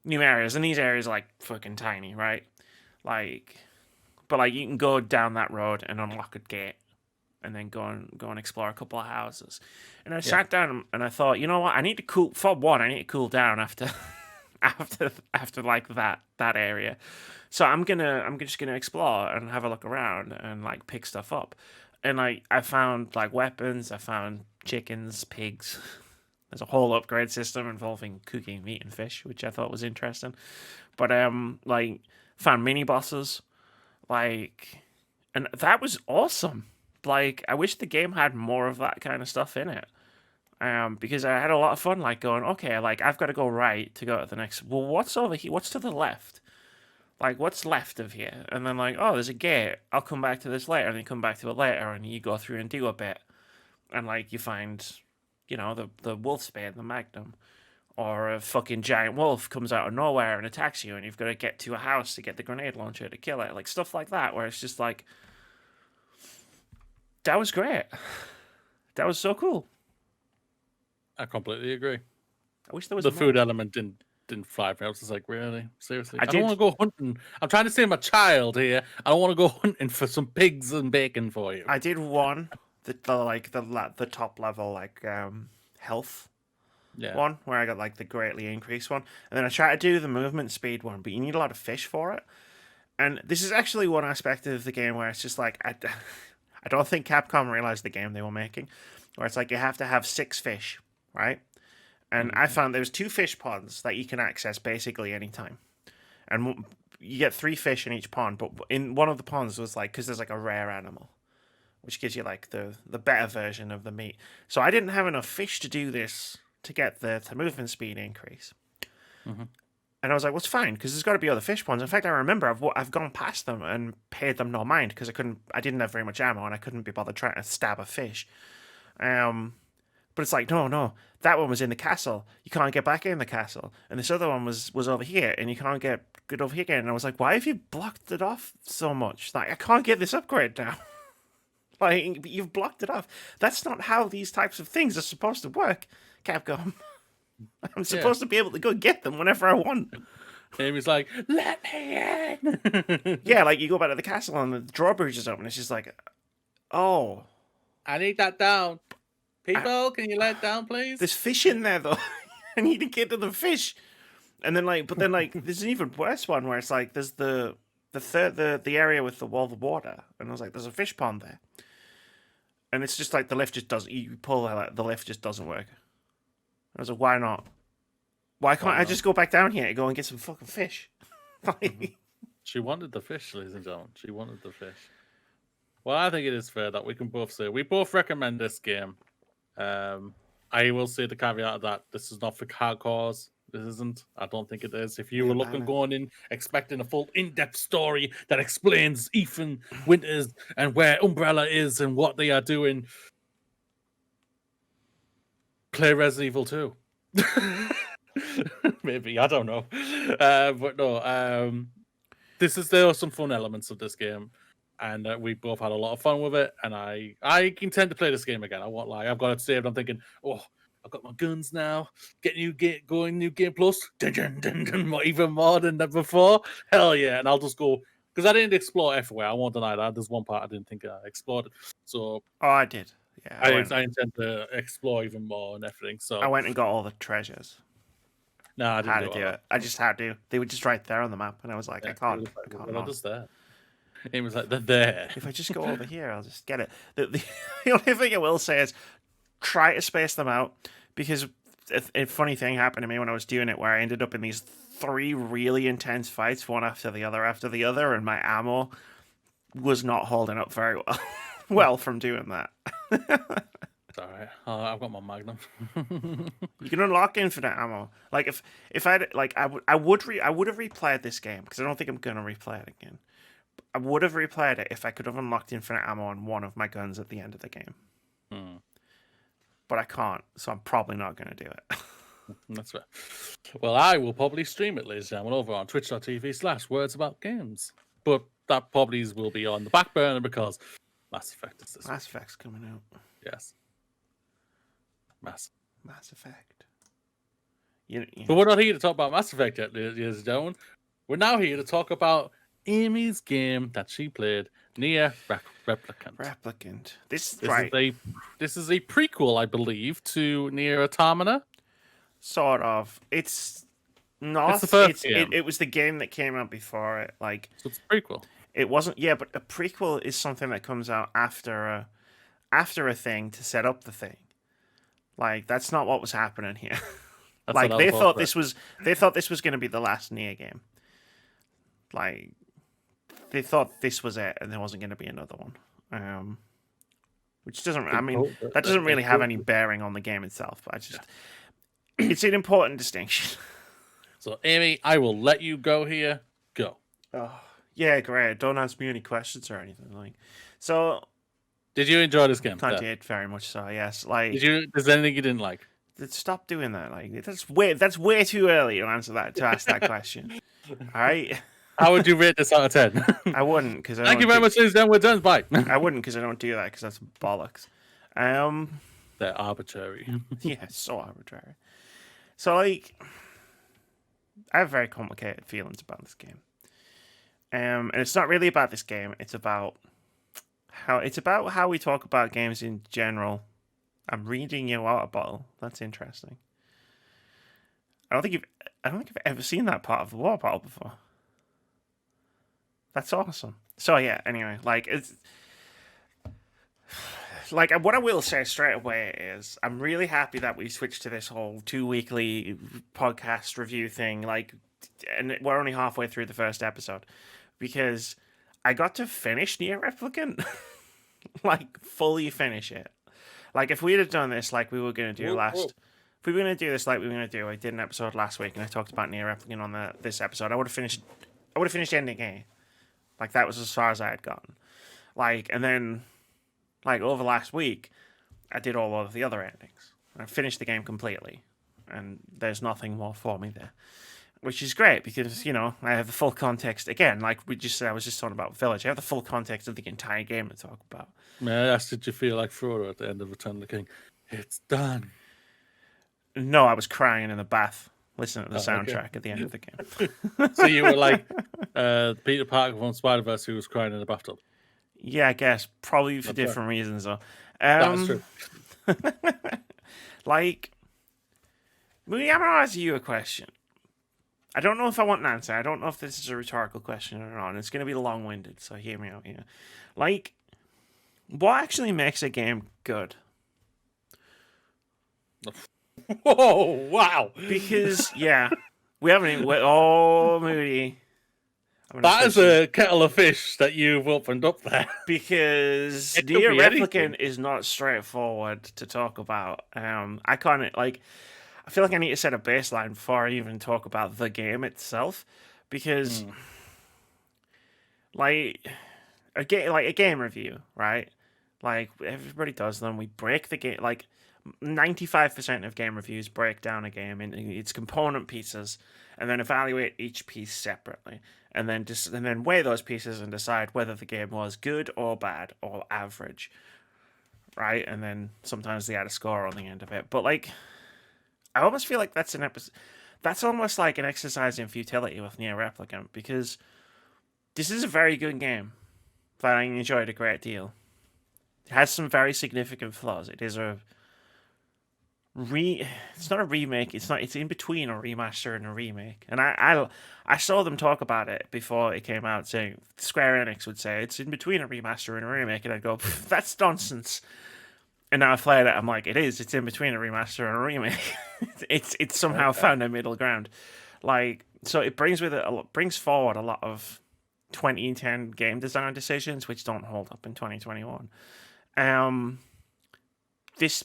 new areas, and these areas are like fucking tiny, right? Like, but like you can go down that road and unlock a gate and then go and explore a couple of houses. And I sat down and I thought, you know what? I need to cool for one. I need to cool down after after like that area. So I'm just gonna explore and have a look around and like pick stuff up. And like I found like weapons. I found chickens, pigs. There's a whole upgrade system involving cooking meat and fish, which I thought was interesting. But like found mini bosses, like, and that was awesome. Like, I wish the game had more of that kind of stuff in it. Because I had a lot of fun, like going, okay, like I've got to go right to go to the next. Well, what's over here? What's to the left? Like, what's left of here? And then like, oh, there's a gate. I'll come back to this later, and then come back to it later, and you go through and do a bit, and like you find, you know, the wolf's bane, the magnum, or a fucking giant wolf comes out of nowhere and attacks you, and you've got to get to a house to get the grenade launcher to kill it, like stuff like that, where it's just like. That was great. That was so cool. I completely agree. I wish there was The more. food element didn't fly for me. I was just like, really? Seriously? I don't want to go hunting. I'm trying to save my child here. I don't want to go hunting for some pigs and bacon for you. I did one the top level like health one where I got like the greatly increased one, and then I tried to do the movement speed one, but you need a lot of fish for it. And this is actually one aspect of the game where it's just like I don't think Capcom realized the game they were making, where it's like you have to have 6 fish, right? And I found there's 2 fish ponds that you can access basically anytime. And you get 3 fish in each pond, but in one of the ponds was like, because there's like a rare animal, which gives you like the better version of the meat. So I didn't have enough fish to do this to get the movement speed increase. And I was like, well, it's fine, because there's got to be other fish ponds. In fact, I remember I've gone past them and paid them no mind, because I didn't have very much ammo, and I couldn't be bothered trying to stab a fish. But it's like, no, that one was in the castle. You can't get back in the castle. And this other one was over here, and you can't get over here again. And I was like, why have you blocked it off so much? Like, I can't get this upgrade now. Like, you've blocked it off. That's not how these types of things are supposed to work, Capcom. I'm supposed to be able to go get them whenever I want. Amy's like, let me in. Yeah, like you go back to the castle and the drawbridge is open. It's just like, oh. I need that down. People, can you let it down, please? There's fish in there, though. I need to get to the fish. And then, like, but then, like, there's an even worse one where it's like, there's the area with the wall of water. And I was like, there's a fish pond there. And it's just like the lift just doesn't, you pull the lift just doesn't work. I was like, why not? Why can't I just go back down here and go and get some fucking fish? She wanted the fish, ladies and gentlemen. She wanted the fish. Well, I think it is fair that we can both say we both recommend this game. I will say the caveat of that this is not for hardcores. This isn't. I don't think it is. If you were going in expecting a full in-depth story that explains Ethan Winters and where Umbrella is and what they are doing, play Resident Evil 2. Maybe, I don't know. But no, there are some fun elements of this game, and we both had a lot of fun with it, and I intend to play this game again. I won't lie. I've got it saved. I'm thinking, oh, I've got my guns now. New game plus. Dun, dun, dun, dun, even more than that before. Hell yeah. And I'll just go, because I didn't explore everywhere. I won't deny that. There's one part I didn't think I explored. So I did. Yeah, I intend to explore even more and everything. So I went and got all the treasures. No, I didn't how to do it. I just had to. They were just right there on the map, and I was like, I can't. Well, just there. It was like, they're there. If I just go over here, I'll just get it. The only thing I will say is try to space them out, because a funny thing happened to me when I was doing it, where I ended up in these 3 really intense fights, one after the other, and my ammo was not holding up very well from doing that. It's alright. I've got my Magnum. You can unlock infinite ammo. Like if I like I would have replayed this game, because I don't think I'm gonna replay it again. I would have replayed it if I could have unlocked infinite ammo on one of my guns at the end of the game. But I can't, so I'm probably not going to do it. That's right. Well, I will probably stream it, ladies and gentlemen, over on twitch.tv/words about games. But that probably will be on the back burner because Mass Effect is this Mass Effect's coming out. Yes. Mass Effect. But we're not here to talk about Mass Effect yet, ladies and gentlemen. We're now here to talk about Amy's game that she played, NieR Replicant. This is a prequel, I believe, to NieR Automata. Sort of. It's not. It's the first game. It was the game that came out before it. Like, so it's a prequel. It wasn't. Yeah, but a prequel is something that comes out after a thing to set up the thing. Like, that's not what was happening here. Like, they thought this was going to be the last NieR game. Like, they thought this was it, and there wasn't going to be another one. Which doesn't. I mean, that doesn't really have any bearing on the game itself. But it's an important distinction. So, Amy, I will let you go here. Go. Oh, yeah, great. Don't ask me any questions or anything. Like, so. Did you enjoy this game? I did, very much so. Yes. Like, is there anything you didn't like? Stop doing that. Like, that's way too early to ask that question. All right. How would you rate this out of 10? I wouldn't, because thank you very much, ladies and gentlemen. We're done. Bye. I wouldn't, because I don't do that, because that's bollocks. They're arbitrary. Yeah, so arbitrary. So, like, I have very complicated feelings about this game. And it's not really about this game. It's about how we talk about games in general. I'm reading your water bottle. That's interesting. I don't think I've ever seen that part of the water bottle before. That's awesome. So yeah, anyway, like, it's like, what I will say straight away is I'm really happy that we switched to this whole 2-weekly podcast review thing. Like, and we're only halfway through the first episode, because I got to finish NieR Replicant. Like, fully finish it. Like, if we'd have done this like we were going to do if we were going to do this like we were going to do, I did an episode last week and I talked about NieR Replicant on this episode, I would have finished ending A. Like, that was as far as I had gotten. Like, and then, like, over last week, I did all of the other endings. I finished the game completely. And there's nothing more for me there. Which is great, because, you know, I have the full context. Again, like I was just talking about Village. I have the full context of the entire game to talk about. May I ask, did you feel like Frodo at the end of Return of the King? It's done. No, I was crying in the bath, listening to the soundtrack at the end of the game. So you were like Peter Parker from Spider-Verse who was crying in the bathtub? Yeah, I guess. Probably for different reasons, though. That's true. Like, I'm going to ask you a question. I don't know if I want an answer. I don't know if this is a rhetorical question or not. And it's going to be long-winded, so hear me out here. Like, what actually makes a game good? Whoa, wow. Because, yeah, we haven't even... Oh, Moody. That is a kettle of fish that you've opened up there. Because NieR Replicant is not straightforward to talk about. I kind of, like... I feel like I need to set a baseline before I even talk about the game itself, because, like a game review, right? Like, everybody does them. We break the game. Like, 95% of game reviews break down a game into its component pieces, and then evaluate each piece separately, and then weigh those pieces and decide whether the game was good or bad or average, right? And then sometimes they add a score on the end of it. But, like, I almost feel like that's almost like an exercise in futility with NieR Replicant, because this is a very good game that I enjoyed a great deal. It has some very significant flaws. It is it's not a remake. It's in between a remaster and a remake. And I saw them talk about it before it came out, saying Square Enix would say it's in between a remaster and a remake, and I'd go, that's nonsense. And now I've played it, I'm like, it's in between a remaster and a remake. It's somehow Okay. found a middle ground. Like, so it brings with it brings forward a lot of 2010 game design decisions which don't hold up in 2021. Um,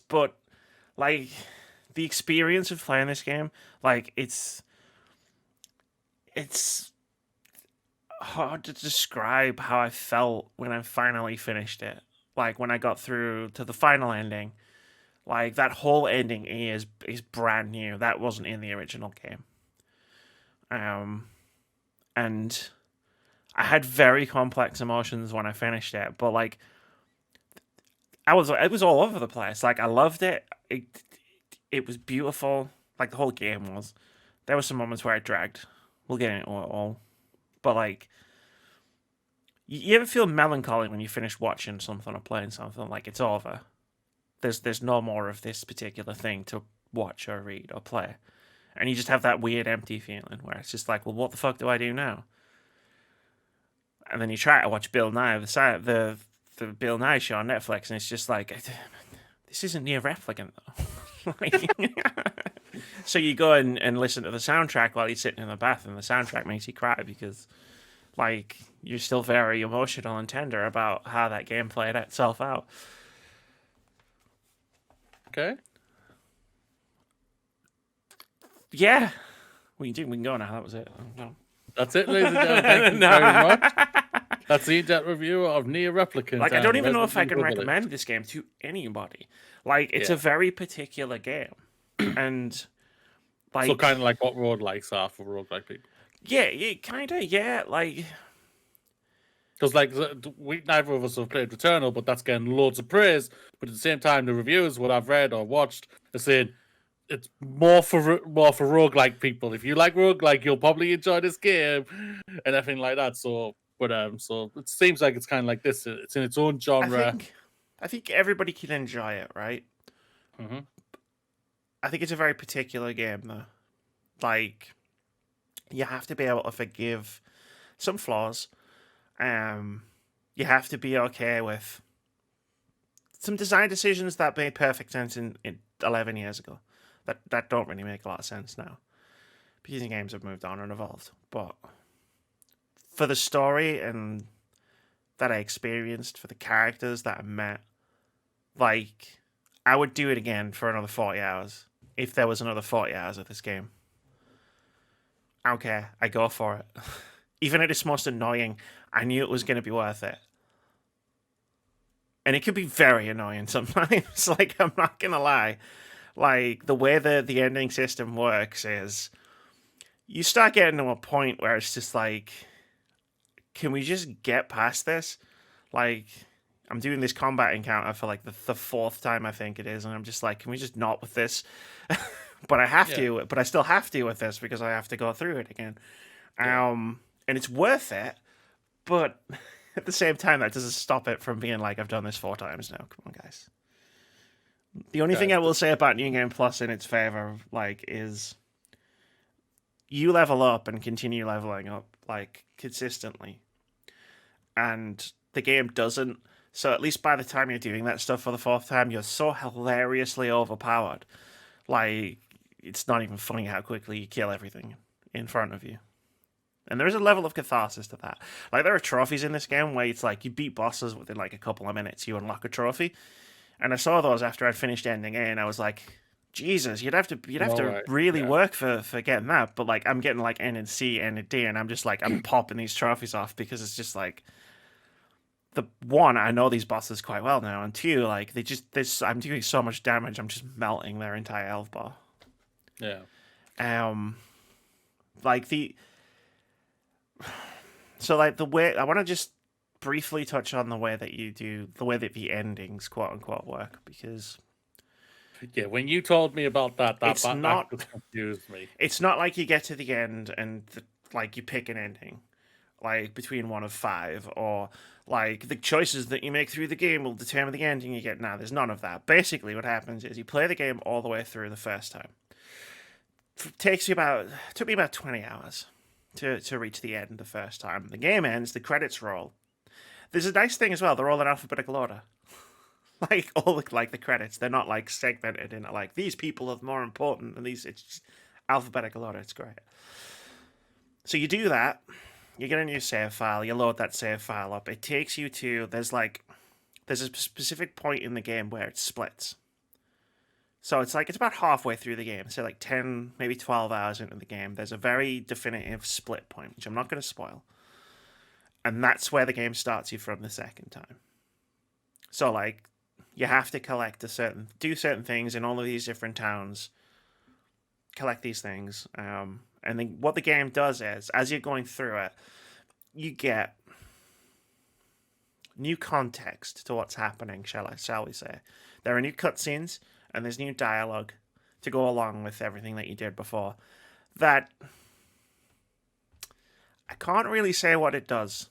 but like the experience of playing this game, like it's hard to describe how I felt when I finally finished it. Like when I got through to the final ending, like that whole ending is brand new. That wasn't in the original game. And I had very complex emotions when I finished it, but like it was all over the place. Like I loved it. It was beautiful. Like the whole game was. There were some moments where I dragged. We'll get into it all. But like you ever feel melancholy when you finish watching something or playing something, like it's over. There's no more of this particular thing to watch or read or play. And you just have that weird empty feeling where it's just like, well, what the fuck do I do now? And then you try to watch Bill Nye, the Bill Nye show on Netflix, and it's just like, this isn't NieR Replicant though. So you go and listen to the soundtrack while you're sitting in the bath, and the soundtrack makes you cry because, like, you're still very emotional and tender about how that game played itself out. Okay. Yeah, we can go now. That was it. No. That's it, ladies and gentlemen. Thank you very much. That's the in-depth review of NieR Replicant. Like, I don't even know if I Resident can Evil recommend Village. this game to anybody. Like, it's a very particular game, and like, So kind of like what roguelikes are for roguelike people. yeah, kind of, yeah, like. Because like we neither of us have played Returnal, but that's getting loads of praise. But at the same time, the reviews, what I've read or watched, are saying it's more for roguelike people. If you like roguelike, you'll probably enjoy this game and everything like that. So, so it seems like it's kind of like this. It's in its own genre. I think everybody can enjoy it, right? Mm-hmm. I think it's a very particular game, though. Like, you have to be able to forgive some flaws. You have to be okay with some design decisions that made perfect sense in 11 years ago. That don't really make a lot of sense now. Because the games have moved on and evolved. But for the story and that I experienced, for the characters that I met, like, I would do it again for another 40 hours. If there was another 40 hours of this game. Okay, I go for it. Even at its most annoying, I knew it was going to be worth it. And it could be very annoying sometimes. Like, I'm not going to lie. Like, the way the ending system works is you start getting to a point where it's just like, can we just get past this? Like, I'm doing this combat encounter for like the fourth time, I think it is. And I'm just like, can we just not with this? But I have to, but I still have to with this because I have to go through it again. And it's worth it, but at the same time, that doesn't stop it from being like, I've done this 4 times now. Come on, guys. The only thing I will say about New Game Plus in its favor, like, is you level up and continue leveling up, like, consistently. And the game doesn't. So at least by the time you're doing that stuff for the 4th time, you're so hilariously overpowered. Like, it's not even funny how quickly you kill everything in front of you. And there is a level of catharsis to that. Like, there are trophies in this game where it's like you beat bosses within like a couple of minutes, you unlock a trophy. And I saw those after I'd finished ending A, and I was like, Jesus, you'd have to really work for getting that. But like, I'm getting like N and C, N and D, and I'm just like, I'm popping these trophies off because it's just like, one, I know these bosses quite well now, and 2, like, I'm doing so much damage, I'm just melting their entire health bar. Yeah. Like so like the way I want to just briefly touch on the way that the endings, quote unquote, work, because when you told me about that confused me. It's not like you get to the end and like you pick an ending, like between 1 of 5, or like the choices that you make through the game will determine the ending you get. Now, there's none of that. Basically, what happens is you play the game all the way through the first time. Took me about 20 hours to reach the end the first time. The game ends, the credits roll. There's a nice thing as well, they're all in alphabetical order. Like all the credits, they're not like segmented into like these people are more important than these. It's just alphabetical order. It's great. So you do that. You get a new save file. You load that save file up. It takes you to there's a specific point in the game where it splits. So it's about halfway through the game. So like 10, maybe 12 hours into the game. There's a very definitive split point, which I'm not going to spoil. And that's where the game starts you from the second time. So like you have to do certain things in all of these different towns. Collect these things. And then what the game does is, as you're going through it, you get new context to what's happening, shall we say. There are new cutscenes, and there's new dialogue to go along with everything that you did before. That I can't really say what it does.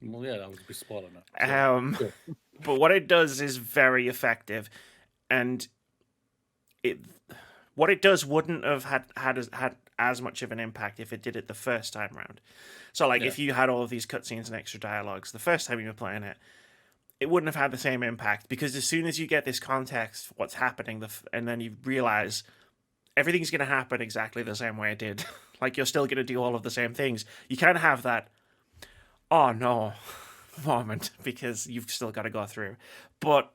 Well, yeah, that would be spoiling it. Sure. But what it does is very effective, and what it does wouldn't have had as much of an impact if it did it the first time round. So, like, if you had all of these cutscenes and extra dialogues the first time you were playing it, it wouldn't have had the same impact, because as soon as you get this context, what's happening, and then you realize everything's going to happen exactly the same way it did. Like, you're still going to do all of the same things. You kind of have that, oh no, moment, because you've still got to go through. But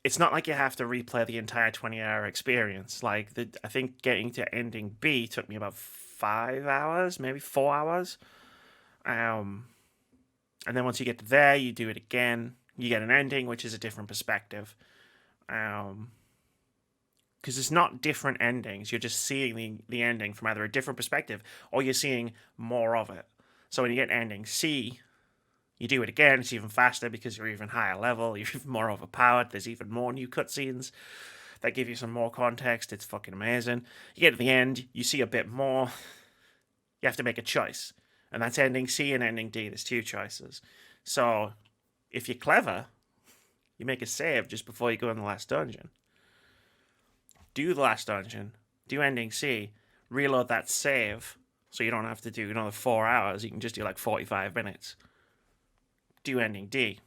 it's not like you have to replay the entire 20-hour experience. Like, I think getting to ending B took me about 5 hours, maybe 4 hours. And then once you get to there, you do it again. You get an ending, which is a different perspective. Because it's not different endings. You're just seeing the ending from either a different perspective or you're seeing more of it. So when you get ending C, you do it again. It's even faster because you're even higher level. You're even more overpowered. There's even more new cutscenes that give you some more context. It's fucking amazing. You get to the end. You see a bit more. You have to make a choice. And that's ending C and ending D. There's 2 choices. So if you're clever, you make a save just before you go in the last dungeon. Do the last dungeon. Do ending C. Reload that save so you don't have to do another 4 hours. You can just do like 45 minutes. Do ending D.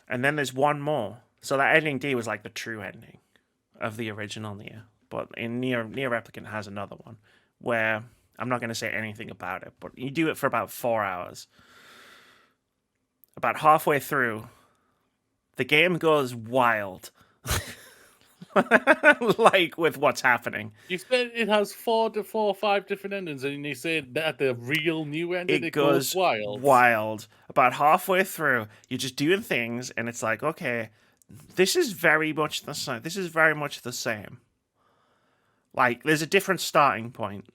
And then there's one more. So that ending D was like the true ending of the original NieR. But in NieR Replicant has another one where I'm not going to say anything about it, but you do it for about 4 hours. About halfway through, the game goes wild. Like, with what's happening. You said it has 4 or 5 different endings, and you said that the real new ending, it goes wild. About halfway through, you're just doing things, and it's like, okay, this is very much the same. This is very much the same. Like, there's a different starting point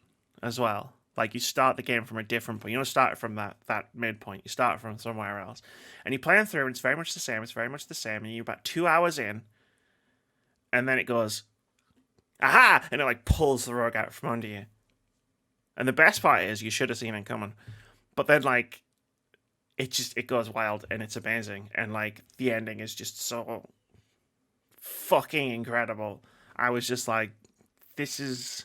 as well. Like, you start the game from a different point. You don't start from that midpoint. You start from somewhere else. And you plan through, and it's very much the same. It's very much the same. And you're about 2 hours in, and then it goes, aha! And it, like, pulls the rug out from under you. And the best part is, you should have seen it coming. But then, like, it goes wild, and it's amazing. And, like, the ending is just so fucking incredible. I was just like, this is...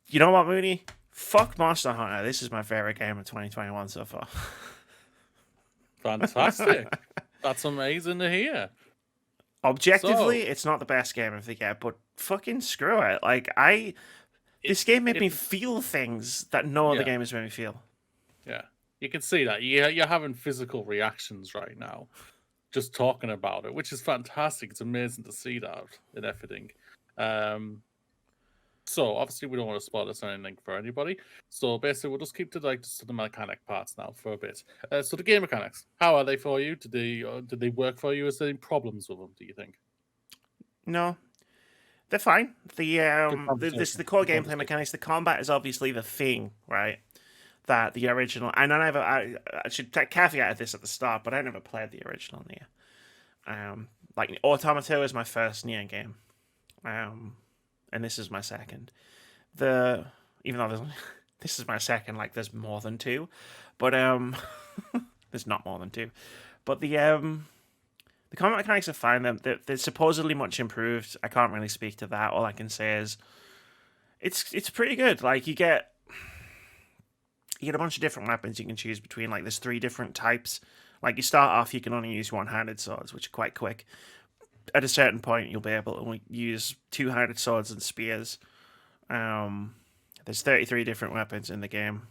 You know what, Mooney? Fuck Monster Hunter. This is my favorite game of 2021 so far. Fantastic. That's amazing to hear. Objectively, it's not the best game of the year, but fucking screw it. Like, this game made me feel things that no other game has made me feel. Yeah, you can see that. You're having physical reactions right now, just talking about it, which is fantastic. It's amazing to see that in everything. So obviously we don't want to spoil this or anything for anybody. So basically we'll just keep to the mechanic parts now for a bit. So the game mechanics, how are they for you? Did they work for you? Is there any problems with them, do you think? No. They're fine. The core gameplay mechanics, the combat is obviously the thing, right? That the original, and I should caveat this at the start, but I never played the original NieR. Like, Automata is my first NieR game. And this is my second. Even though this is my second, like, there's more than 2, but there's not more than 2. But the combat mechanics are fine. They're supposedly much improved. I can't really speak to that. All I can say is it's pretty good. Like, you get a bunch of different weapons you can choose between. Like, there's 3 different types Like you start off, you can only use one-handed swords, which are quite quick. At a certain point, you'll be able to only use two-handed swords and spears. There's 33 different weapons in the game.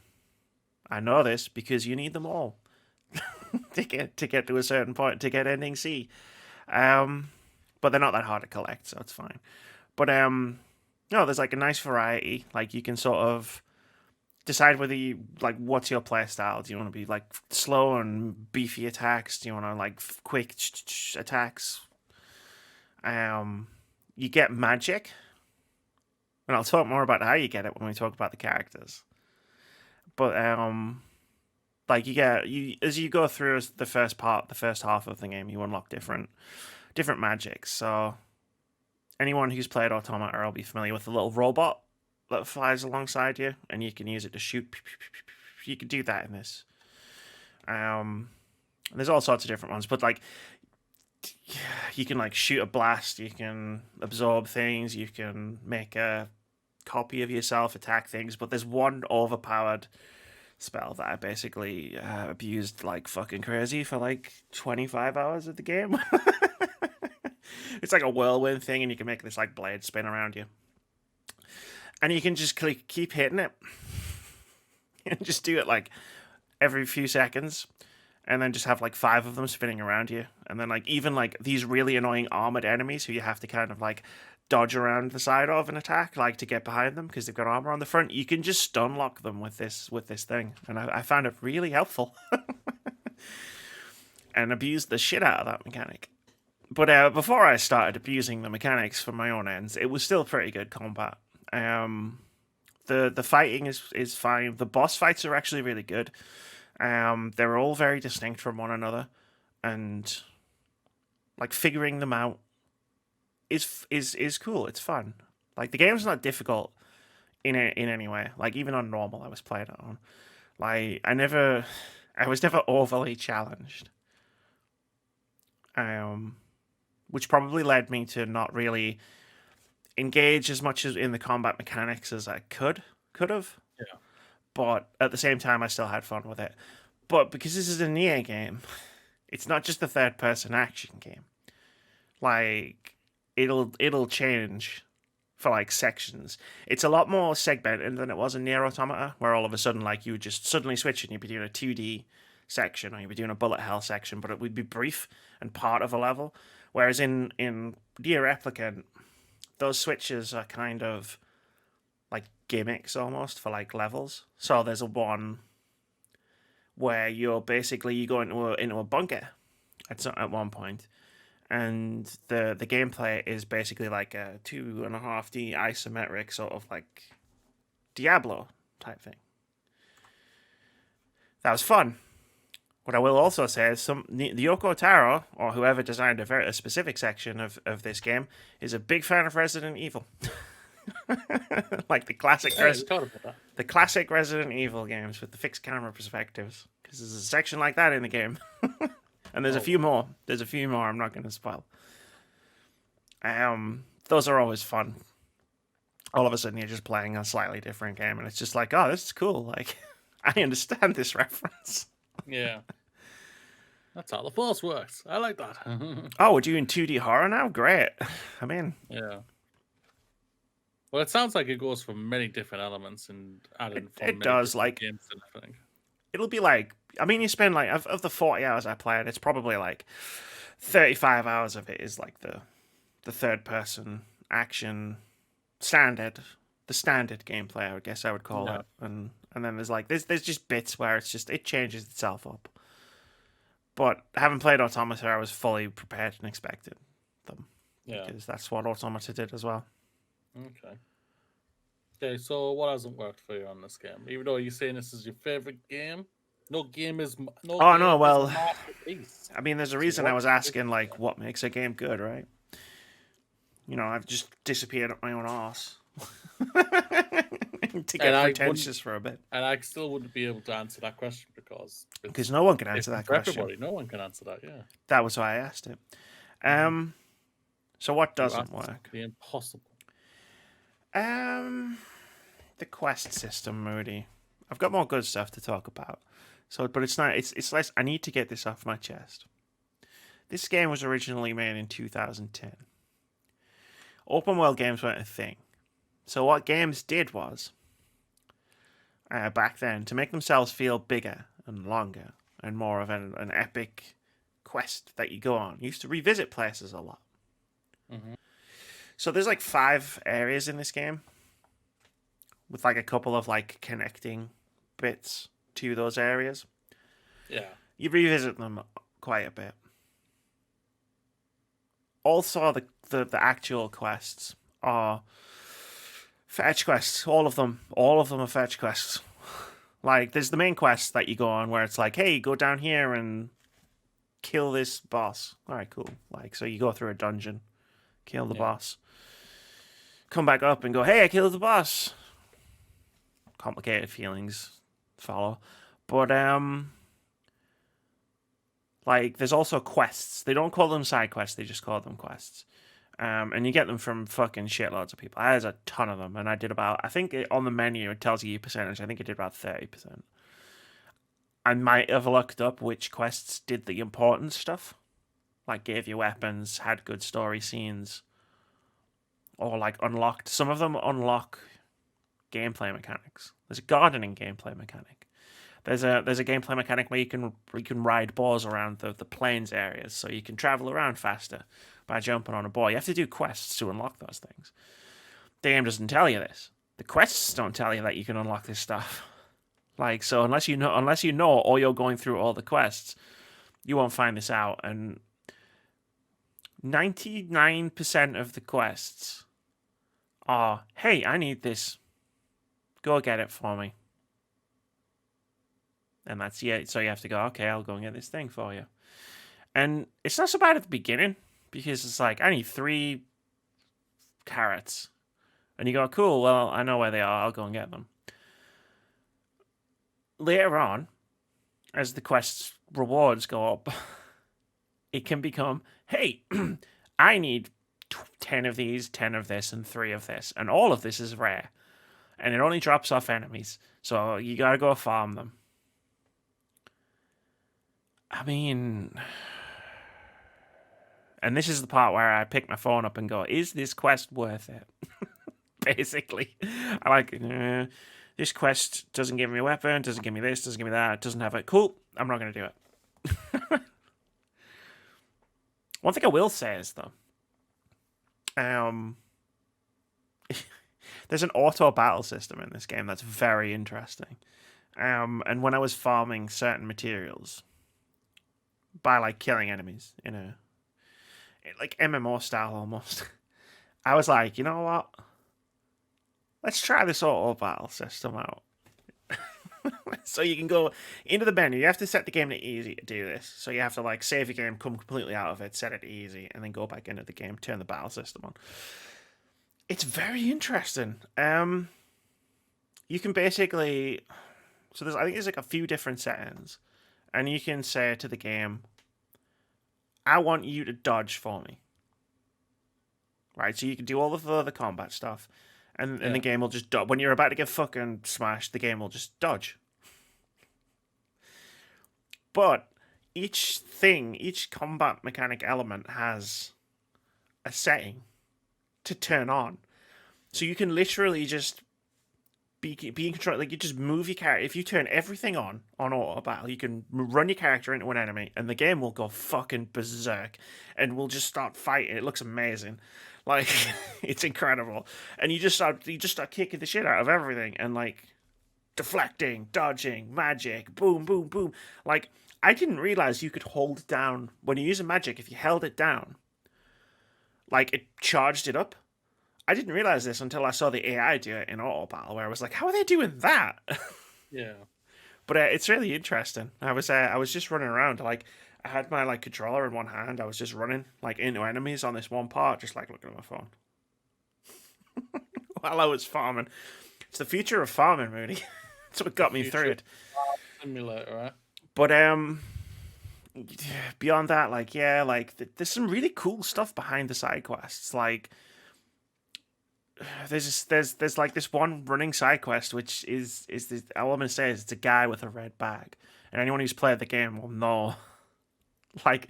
I know this because you need them all to get to a certain point to get ending C. But they're not that hard to collect, so it's fine. But no, there's like a nice variety. Like you can sort of decide whether you like what's your play style. Do you want to be like slow and beefy attacks? Do you want to like quick attacks? You get magic, and I'll talk more about how you get it when we talk about the characters. But like you as you go through the first half of the game, you unlock different magics. So anyone who's played Automata will be familiar with the little robot that flies alongside you, and you can use it to shoot. You can do that in this. There's all sorts of different ones, but like you can like shoot a blast, you can absorb things, you can make a copy of yourself, attack things. But there's one overpowered spell that I basically abused like fucking crazy for like 25 hours of the game. It's like a whirlwind thing, and you can make this like blade spin around you, and you can just keep hitting it and just do it like every few seconds, and then just have like 5 of them spinning around you, and then like even like these really annoying armored enemies who you have to kind of like dodge around the side of and attack, like to get behind them because they've got armor on the front. You can just stun lock them with this thing, and I found it really helpful and abused the shit out of that mechanic. But before I started abusing the mechanics for my own ends, it was still pretty good combat. The fighting is fine. The boss fights are actually really good. They're all very distinct from one another, and like figuring them out is cool. It's fun. Like the game's not difficult in any way. Like even on normal, I was playing it on. Like I was never overly challenged. Which probably led me to not really engage as much as in the combat mechanics as I could have. Yeah. But at the same time, I still had fun with it. But because this is a NieR game, it's not just a third-person action game. Like it'll change for like sections. It's a lot more segmented than it was in NieR Automata, where all of a sudden like you would just suddenly switch and you'd be doing a 2D section, or you'd be doing a bullet hell section, but it would be brief and part of a level. Whereas in NieR Replicant, those switches are kind of like gimmicks almost for like levels. So there's a one where you go into a bunker at one point, and the gameplay is basically like a 2.5D isometric sort of like Diablo type thing. That was fun. What I will also say is the Yoko Taro, or whoever designed a specific section of this game, is a big fan of Resident Evil. Like the classic the classic Resident Evil games with the fixed camera perspectives. Because there's a section like that in the game. And there's a few more. There's a few more I'm not going to spoil. Those are always fun. All of a sudden you're just playing a slightly different game, and it's just like, oh, this is cool. Like, I understand this reference. Yeah. That's how the Force works. I like that. Oh, we're doing 2D horror now? Great. I'm in. Yeah. Well, it sounds like it goes for many different elements and adding it does, like games and everything. It'll be like, I mean, you spend like of the 40 hours I played, it's probably like 35 hours of it is like the third person action standard, the standard gameplay, I guess I would call it. And then there's like there's just bits where it changes itself up. But having played Automata, I was fully prepared and expected them. Yeah. Because that's what Automata did as well. Okay. Okay, so what hasn't worked for you on this game? Even though you're saying this is your favorite game, no game is well, I mean, there's a reason I was asking, like, what makes a game good, right? You know, I've just disappeared up my own arse to get pretentious for a bit. And I still wouldn't be able to answer that question because no one can answer that question. Everybody, no one can answer that, yeah. That was why I asked it. So what doesn't work? The impossible. The quest system, Moody. I've got more good stuff to talk about. So, but it's not. It's less. I need to get this off my chest. This game was originally made in 2010. Open world games weren't a thing. So what games did was, back then, to make themselves feel bigger and longer and more of an epic quest that you go on, you used to revisit places a lot. Mm-hmm. So there's like 5 areas in this game with like a couple of like connecting bits to those areas. Yeah. You revisit them quite a bit. Also, the actual quests are fetch quests. All of them are fetch quests. Like, there's the main quest that you go on where it's like, hey, go down here and kill this boss. All right, cool. Like, so you go through a dungeon, kill the boss, come back up and go, hey, I killed the boss. Complicated feelings follow, but like, there's also quests. They don't call them side quests, they just call them quests. And you get them from fucking shitloads of people. There's a ton of them. And I did about, I think on the menu it tells you your percentage. I think I did about 30%. I might have looked up which quests did the important stuff. Like gave you weapons, had good story scenes. Or like unlocked. Some of them unlock gameplay mechanics. There's a gardening gameplay mechanic. There's a gameplay mechanic where you can ride boars around the plains areas, so you can travel around faster by jumping on a boar. You have to do quests to unlock those things. The game doesn't tell you this. The quests don't tell you that you can unlock this stuff. Like, so unless you know, or you're going through all the quests, you won't find this out. And 99% of the quests are, hey, I need this. Go get it for me. And that's so you have to go, okay, I'll go and get this thing for you. And it's not so bad at the beginning, because it's like, I need 3 carrots. And you go, cool, well, I know where they are, I'll go and get them. Later on, as the quest's rewards go up, it can become, hey, I need 10 of these, 10 of this, and 3 of this. And all of this is rare. And it only drops off enemies. So you gotta go farm them. I mean, and this is the part where I pick my phone up and go, is this quest worth it? Basically. I like, this quest doesn't give me a weapon, doesn't give me this, doesn't give me that, doesn't have it. Cool, I'm not going to do it. One thing I will say is, though, there's an auto battle system in this game that's very interesting. And when I was farming certain materials, by like killing enemies in a like MMO style almost, I was like, you know what? Let's try this auto battle system out. So you can go into the menu. You have to set the game to easy to do this. So you have to like save the game, come completely out of it, set it to easy, and then go back into the game, turn the battle system on. It's very interesting. You can basically, so I think there's like a few different settings. And you can say to the game, I want you to dodge for me. Right, so you can do all of the combat stuff. And the game will just dodge. When you're about to get fucking smashed, the game will just dodge. But each combat mechanic element has a setting to turn on. So you can literally just be in control. Like, you just move your character. If you turn everything on auto battle, you can run your character into an enemy, and the game will go fucking berserk, and we'll just start fighting. It looks amazing, like it's incredible. And you just start kicking the shit out of everything, and like deflecting, dodging, magic, boom, boom, boom. Like, I didn't realize you could hold down when you use a magic. If you held it down, like, it charged it up. I didn't realize this until I saw the AI do it in auto battle, where I was like, "How are they doing that?" Yeah, but it's really interesting. I was just running around, like, I had my like controller in one hand. I was just running like into enemies on this one part, just like looking at my phone while I was farming. It's the future of farming, Moody. That's what got me through it. Simulator, right? But beyond that, like, yeah, like there's some really cool stuff behind the side quests, like. There's like this one running side quest, which is this element says it's a guy with a red bag, and anyone who's played the game will know, like,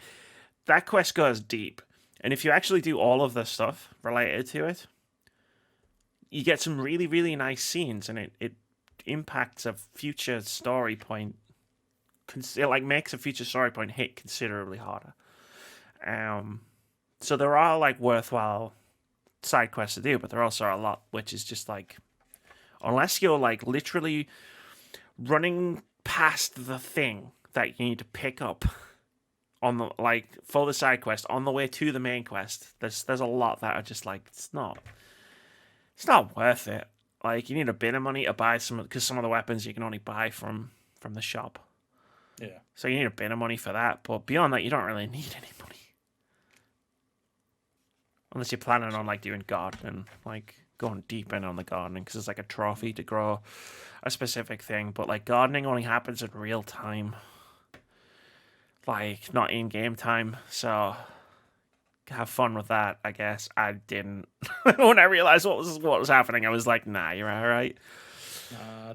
that quest goes deep. And if you actually do all of the stuff related to it, you get some really, really nice scenes, and it impacts a future story point. It like makes a future story point hit considerably harder. So there are like worthwhile side quests to do, but there also are a lot which is just like, unless you're like literally running past the thing that you need to pick up on the like for the side quest on the way to the main quest, there's a lot that are just like it's not worth it. Like you need a bit of money to buy some, because some of the weapons you can only buy from the shop. Yeah. So you need a bit of money for that, but beyond that, you don't really need any money. Unless you're planning on like doing gardening, like going deep in on the gardening, because it's like a trophy to grow a specific thing. But like gardening only happens in real time, like not in game time. So have fun with that. I guess I didn't. When I realized what was happening, I was like, "Nah, you're all right."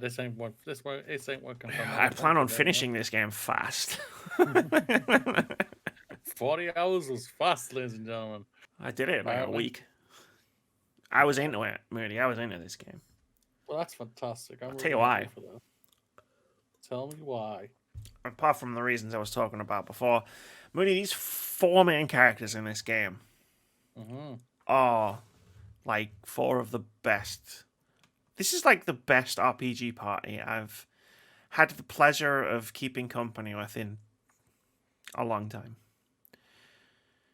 This ain't working for me. I plan on finishing this game fast. 40 hours was fast, ladies and gentlemen. I did it in like a week. I was into it, Moody. I was into this game. Well, that's fantastic. I'll tell you why. Tell me why. Apart from the reasons I was talking about before, Moody, these 4 main characters in this game are like 4 of the best. This is like the best RPG party I've had the pleasure of keeping company with in a long time.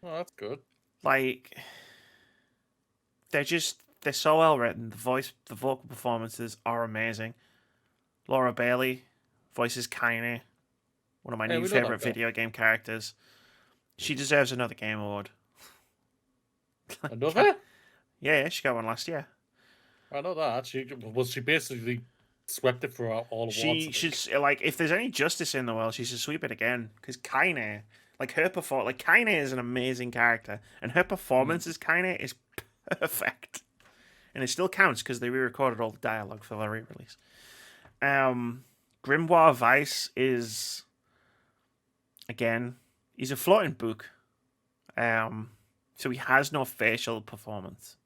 Oh, that's good. Like, they're so well written. The vocal performances are amazing. Laura Bailey voices Kaine, one of my new favorite video game characters. She deserves another Game Award. Another? Yeah, she got one last year. I know that. She basically swept it for all awards. She should, like, if there's any justice in the world, she should sweep it again. Because Kaine, like Kaine is an amazing character, and her performance as Kaine is perfect, and it still counts because they re-recorded all the dialogue for the re-release. Grimoire Weiss is, again, he's a floating book. So he has no facial performance.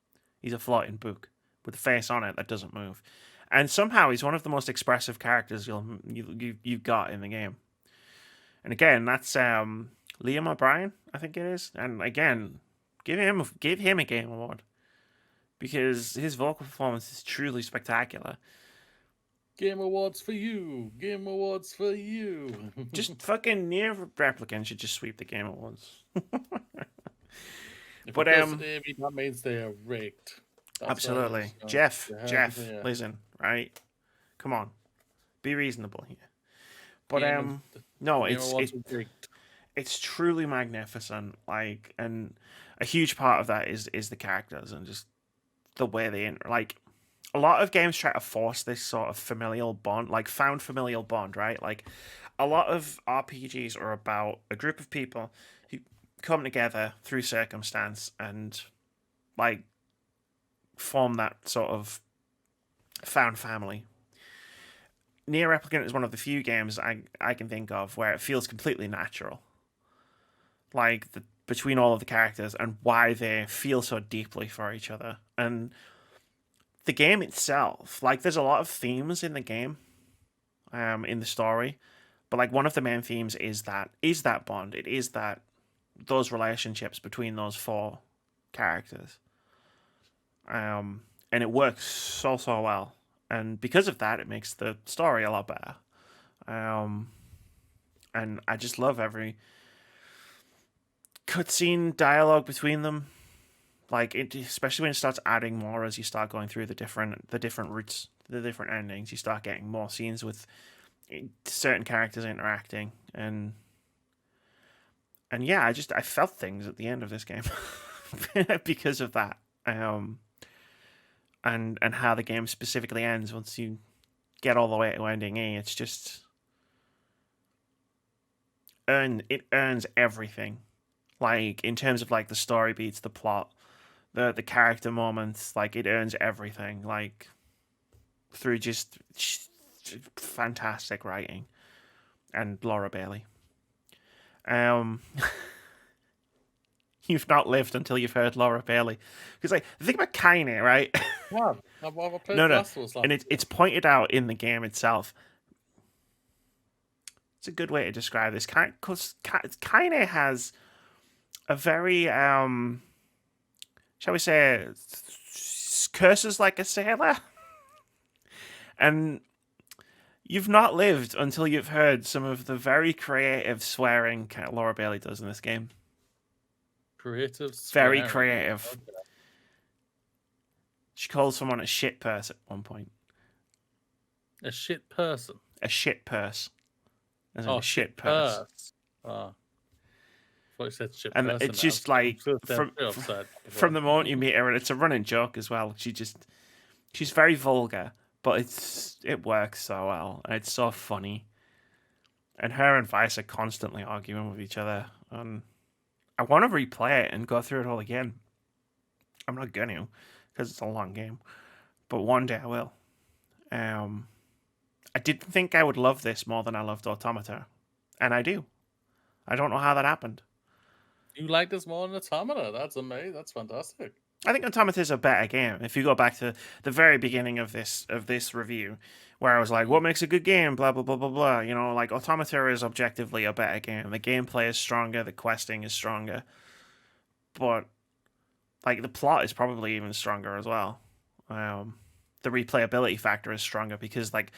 He's a floating book with a face on it that doesn't move, and somehow he's one of the most expressive characters you've got in the game. And again, that's Liam O'Brien, I think it is. And again, give him a Game Award, because his vocal performance is truly spectacular. Game Awards for you. Game Awards for you. Just fucking NieR Replicant should just sweep the Game Awards. But that means they are rigged. That's absolutely. Jeff, listen, right? Come on. Be reasonable here. But no, it's truly magnificent. Like, and a huge part of that is the characters and just the way they like. A lot of games try to force this sort of familial bond, like found familial bond, right? Like, a lot of RPGs are about a group of people who come together through circumstance and like form that sort of found family. NieR Replicant is one of the few games I can think of where it feels completely natural. Like, between all of the characters and why they feel so deeply for each other. And the game itself, like, there's a lot of themes in the game, in the story, but like one of the main themes is that bond. It is those relationships between those 4 characters, and it works so well. And because of that, it makes the story a lot better. And I just love every cutscene dialogue between them. Like, especially when it starts adding more as you start going through the different routes, the different endings, you start getting more scenes with certain characters interacting, and yeah, I felt things at the end of this game because of that, and how the game specifically ends once you get all the way to ending E. It's just it earns everything, like in terms of like the story beats, the plot, the character moments, like it earns everything, like through just fantastic writing. and Laura Bailey. You've not lived until you've heard Laura Bailey. Because, like, the thing about Kaine, right? Wow. I've played No, The no. Last of Us last And it's pointed out in the game itself. It's a good way to describe this. Because Kaine has a very, shall we say, curses like a sailor. And you've not lived until you've heard some of the very creative swearing Laura Bailey does in this game. creative Very swearing. creative. Okay. She calls someone a shit purse at one point. A shit person. A shit purse. As in Oh, a shit purse. Oh. I thought you said shit And person. it's just like from the moment you meet her, and it's a running joke as well. She's very vulgar, but it works so well, and it's so funny. And her and Vice are constantly arguing with each other, and I want to replay it and go through it all again. I'm not going to, because it's a long game, but one day I will. I didn't think I would love this more than I loved Automata, and I do. I don't know how that happened. You like this more than Automata? That's amazing. That's fantastic. I think Automata is a better game. If you go back to the very beginning of this review, where I was like, "What makes a good game?" Blah blah blah blah blah. You know, like Automata is objectively a better game. The gameplay is stronger. The questing is stronger, but like the plot is probably even stronger as well. The replayability factor is stronger because like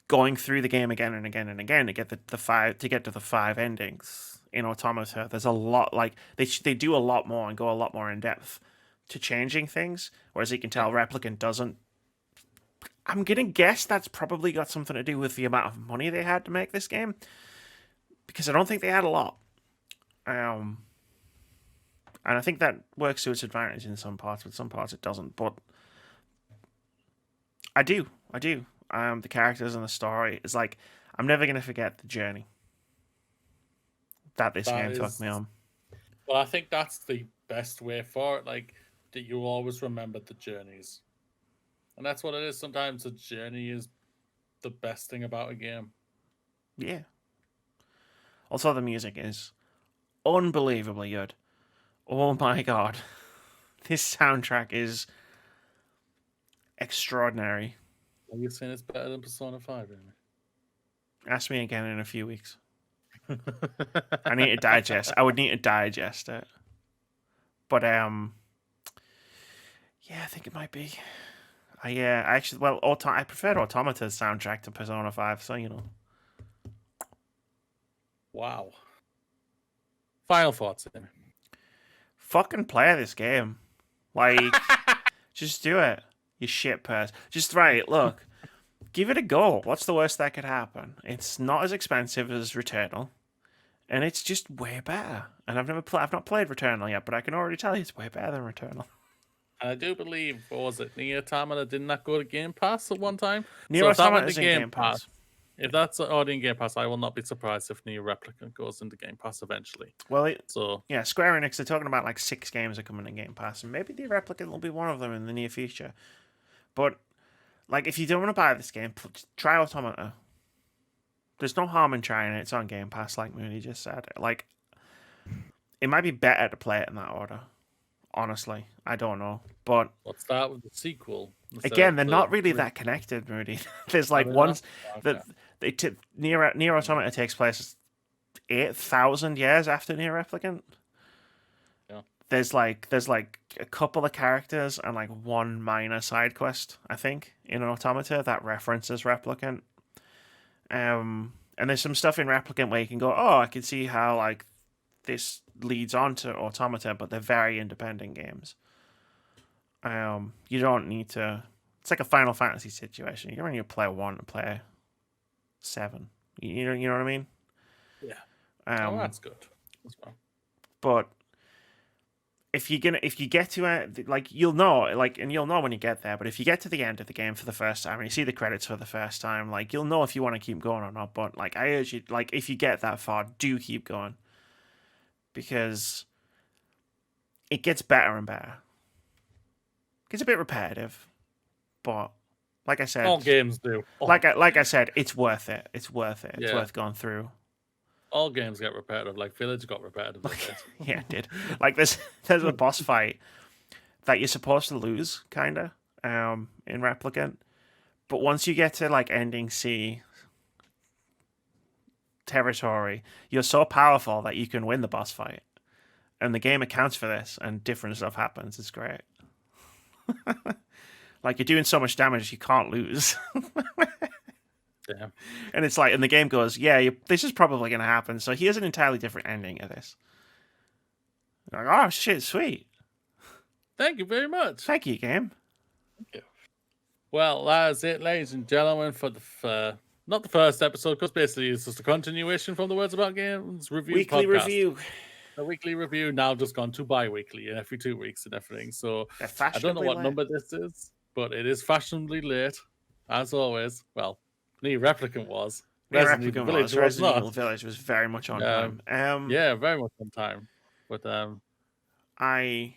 going through the game again and again and again to get to the five endings in Automata, there's a lot, like they do a lot more and go a lot more in depth to changing things, whereas you can tell Replicant doesn't. I'm gonna guess that's probably got something to do with the amount of money they had to make this game, because I don't think they had a lot. And I think that works to its advantage in some parts, but some parts it doesn't. But I do. The characters and the story is like, I'm never gonna forget the journey that this game took me on. Well, I think that's the best way for it. Like that, you always remember the journeys, and that's what it is. Sometimes the journey is the best thing about a game. Yeah. Also, the music is unbelievably good. Oh my god, this soundtrack is extraordinary. Are you saying it's better than Persona 5, Amy? Ask me again in a few weeks. I need to digest. I would need to digest it. But yeah, I think it might be. I actually, well, I preferred Automata's soundtrack to Persona 5, so you know. Wow. Final thoughts, Amy. Fucking play this game. Like, just do it. You shit purse. Just right, look. Give it a go. What's the worst that could happen? It's not as expensive as Returnal, and it's just way better. And I've not played Returnal yet, but I can already tell you it's way better than Returnal. And I do believe, what was it, NieR Automata did not go to Game Pass at one time? NieR Automata is in Game Pass. If that's already in Game Pass, I will not be surprised if NieR Replicant goes into Game Pass eventually. Well, Square Enix, they're talking about like 6 games are coming in Game Pass, and maybe the Replicant will be one of them in the near future. But like, if you don't want to buy this game, try Automata. There's no harm in trying it. It's on Game Pass, like Mooney just said. Like, it might be better to play it in that order. Honestly, I don't know. But let's start with the sequel. Again, they're not really that connected, Moody. There's like that NieR Automata takes place 8,000 years after NieR Replicant. Yeah. There's like a couple of characters and like one minor side quest, I think, in an Automata that references Replicant. And there's some stuff in Replicant where you can go, oh, I can see how like this leads on to Automata, but they're very independent games. You don't need to. It's like a Final Fantasy situation. You don't need to play 1 and play 7. You know what I mean? Yeah. That's good as well. But if you get to it, like you'll know when you get there. But if you get to the end of the game for the first time and you see the credits for the first time, like you'll know if you want to keep going or not. But like I urge you, like if you get that far, do keep going, because it gets better and better. It's a bit repetitive, but Like I said, All games do. like I said, it's worth it. It's worth it. It's Yeah. worth going through. All games get repetitive. Like Village got repetitive a bit. Yeah, it did. Like there's a boss fight that you're supposed to lose, kinda, in Replicant. But once you get to like ending C territory, you're so powerful that you can win the boss fight. And the game accounts for this, and different stuff happens. It's great. Like you're doing so much damage, you can't lose. Yeah. And it's like, and the game goes, yeah, this is probably going to happen. So here's an entirely different ending of this. Like, oh shit, sweet. Thank you very much. Thank you, game. Thank you. Well, that's it, ladies and gentlemen, for the not the first episode, because basically it's just a continuation from the Words About Games review Weekly podcast. review. A weekly review now just gone to bi-weekly and every 2 weeks and everything. So I don't know what number this is, but it is fashionably late, as always. Well, NieR Replicant was. Resident Evil Village was very much on time. Yeah, very much on time. But I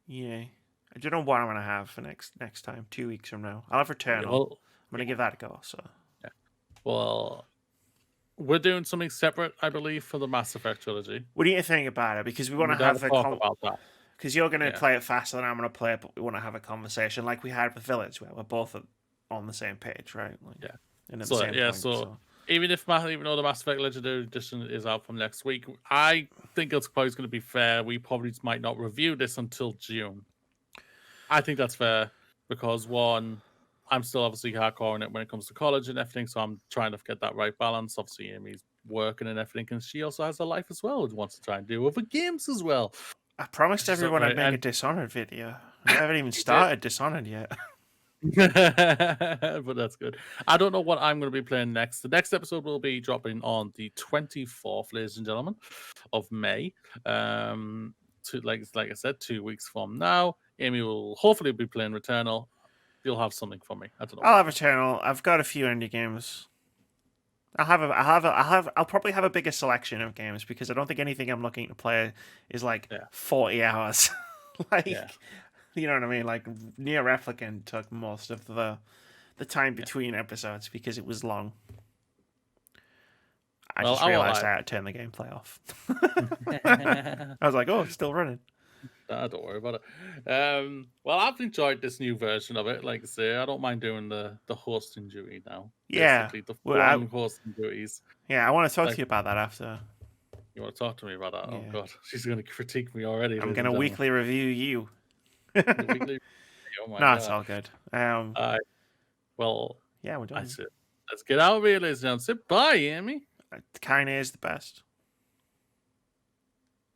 don't know what I'm gonna have for next time. 2 weeks from now, I'll have Returnal. Well, I'm gonna give that a go. So yeah. Well, we're doing something separate, I believe, for the Mass Effect trilogy. What do you think about it? Because we want to have talk about that. Because you're going to play it faster than I'm going to play it, but we want to have a conversation like we had with Village, where we're both on the same page, right? Like, yeah. And at the same point, so even though the Mass Effect Legendary Edition is out from next week, I think it's probably going to be fair. We probably might not review this until June. I think that's fair because one, I'm still obviously hardcore in it when it comes to college and everything, so I'm trying to get that right balance. Obviously, Amy's working and everything, and she also has a life as well and wants to try and do other games as well. I promised everyone I'd make a Dishonored video. I haven't even started Dishonored yet. But that's good. I don't know what I'm going to be playing next. The next episode will be dropping on the 24th, ladies and gentlemen, of May. Like I said, 2 weeks from now. Amy will hopefully be playing Returnal. You'll have something for me. I don't know. I'll have Returnal. I've got a few indie games. I'll probably have a bigger selection of games because I don't think anything I'm looking to play is like 40 hours. You know what I mean? Like NieR Replicant took most of the time between episodes because it was long. I just realized I had to turn the gameplay off. I was like, oh, it's still running. Don't worry about it. Well, I've enjoyed this new version of it. Like I say, I don't mind doing the hosting duty now. Yeah. Basically, the hosting duties. Yeah, I want to talk to you about that after. You want to talk to me about that? Yeah. Oh, God. She's going to critique me already. I'm going to weekly review you. Oh no, God. It's all good. Well, yeah, we're done. That's it. Let's get out of here, ladies and gentlemen. Say bye, Amy. Kind of is the best.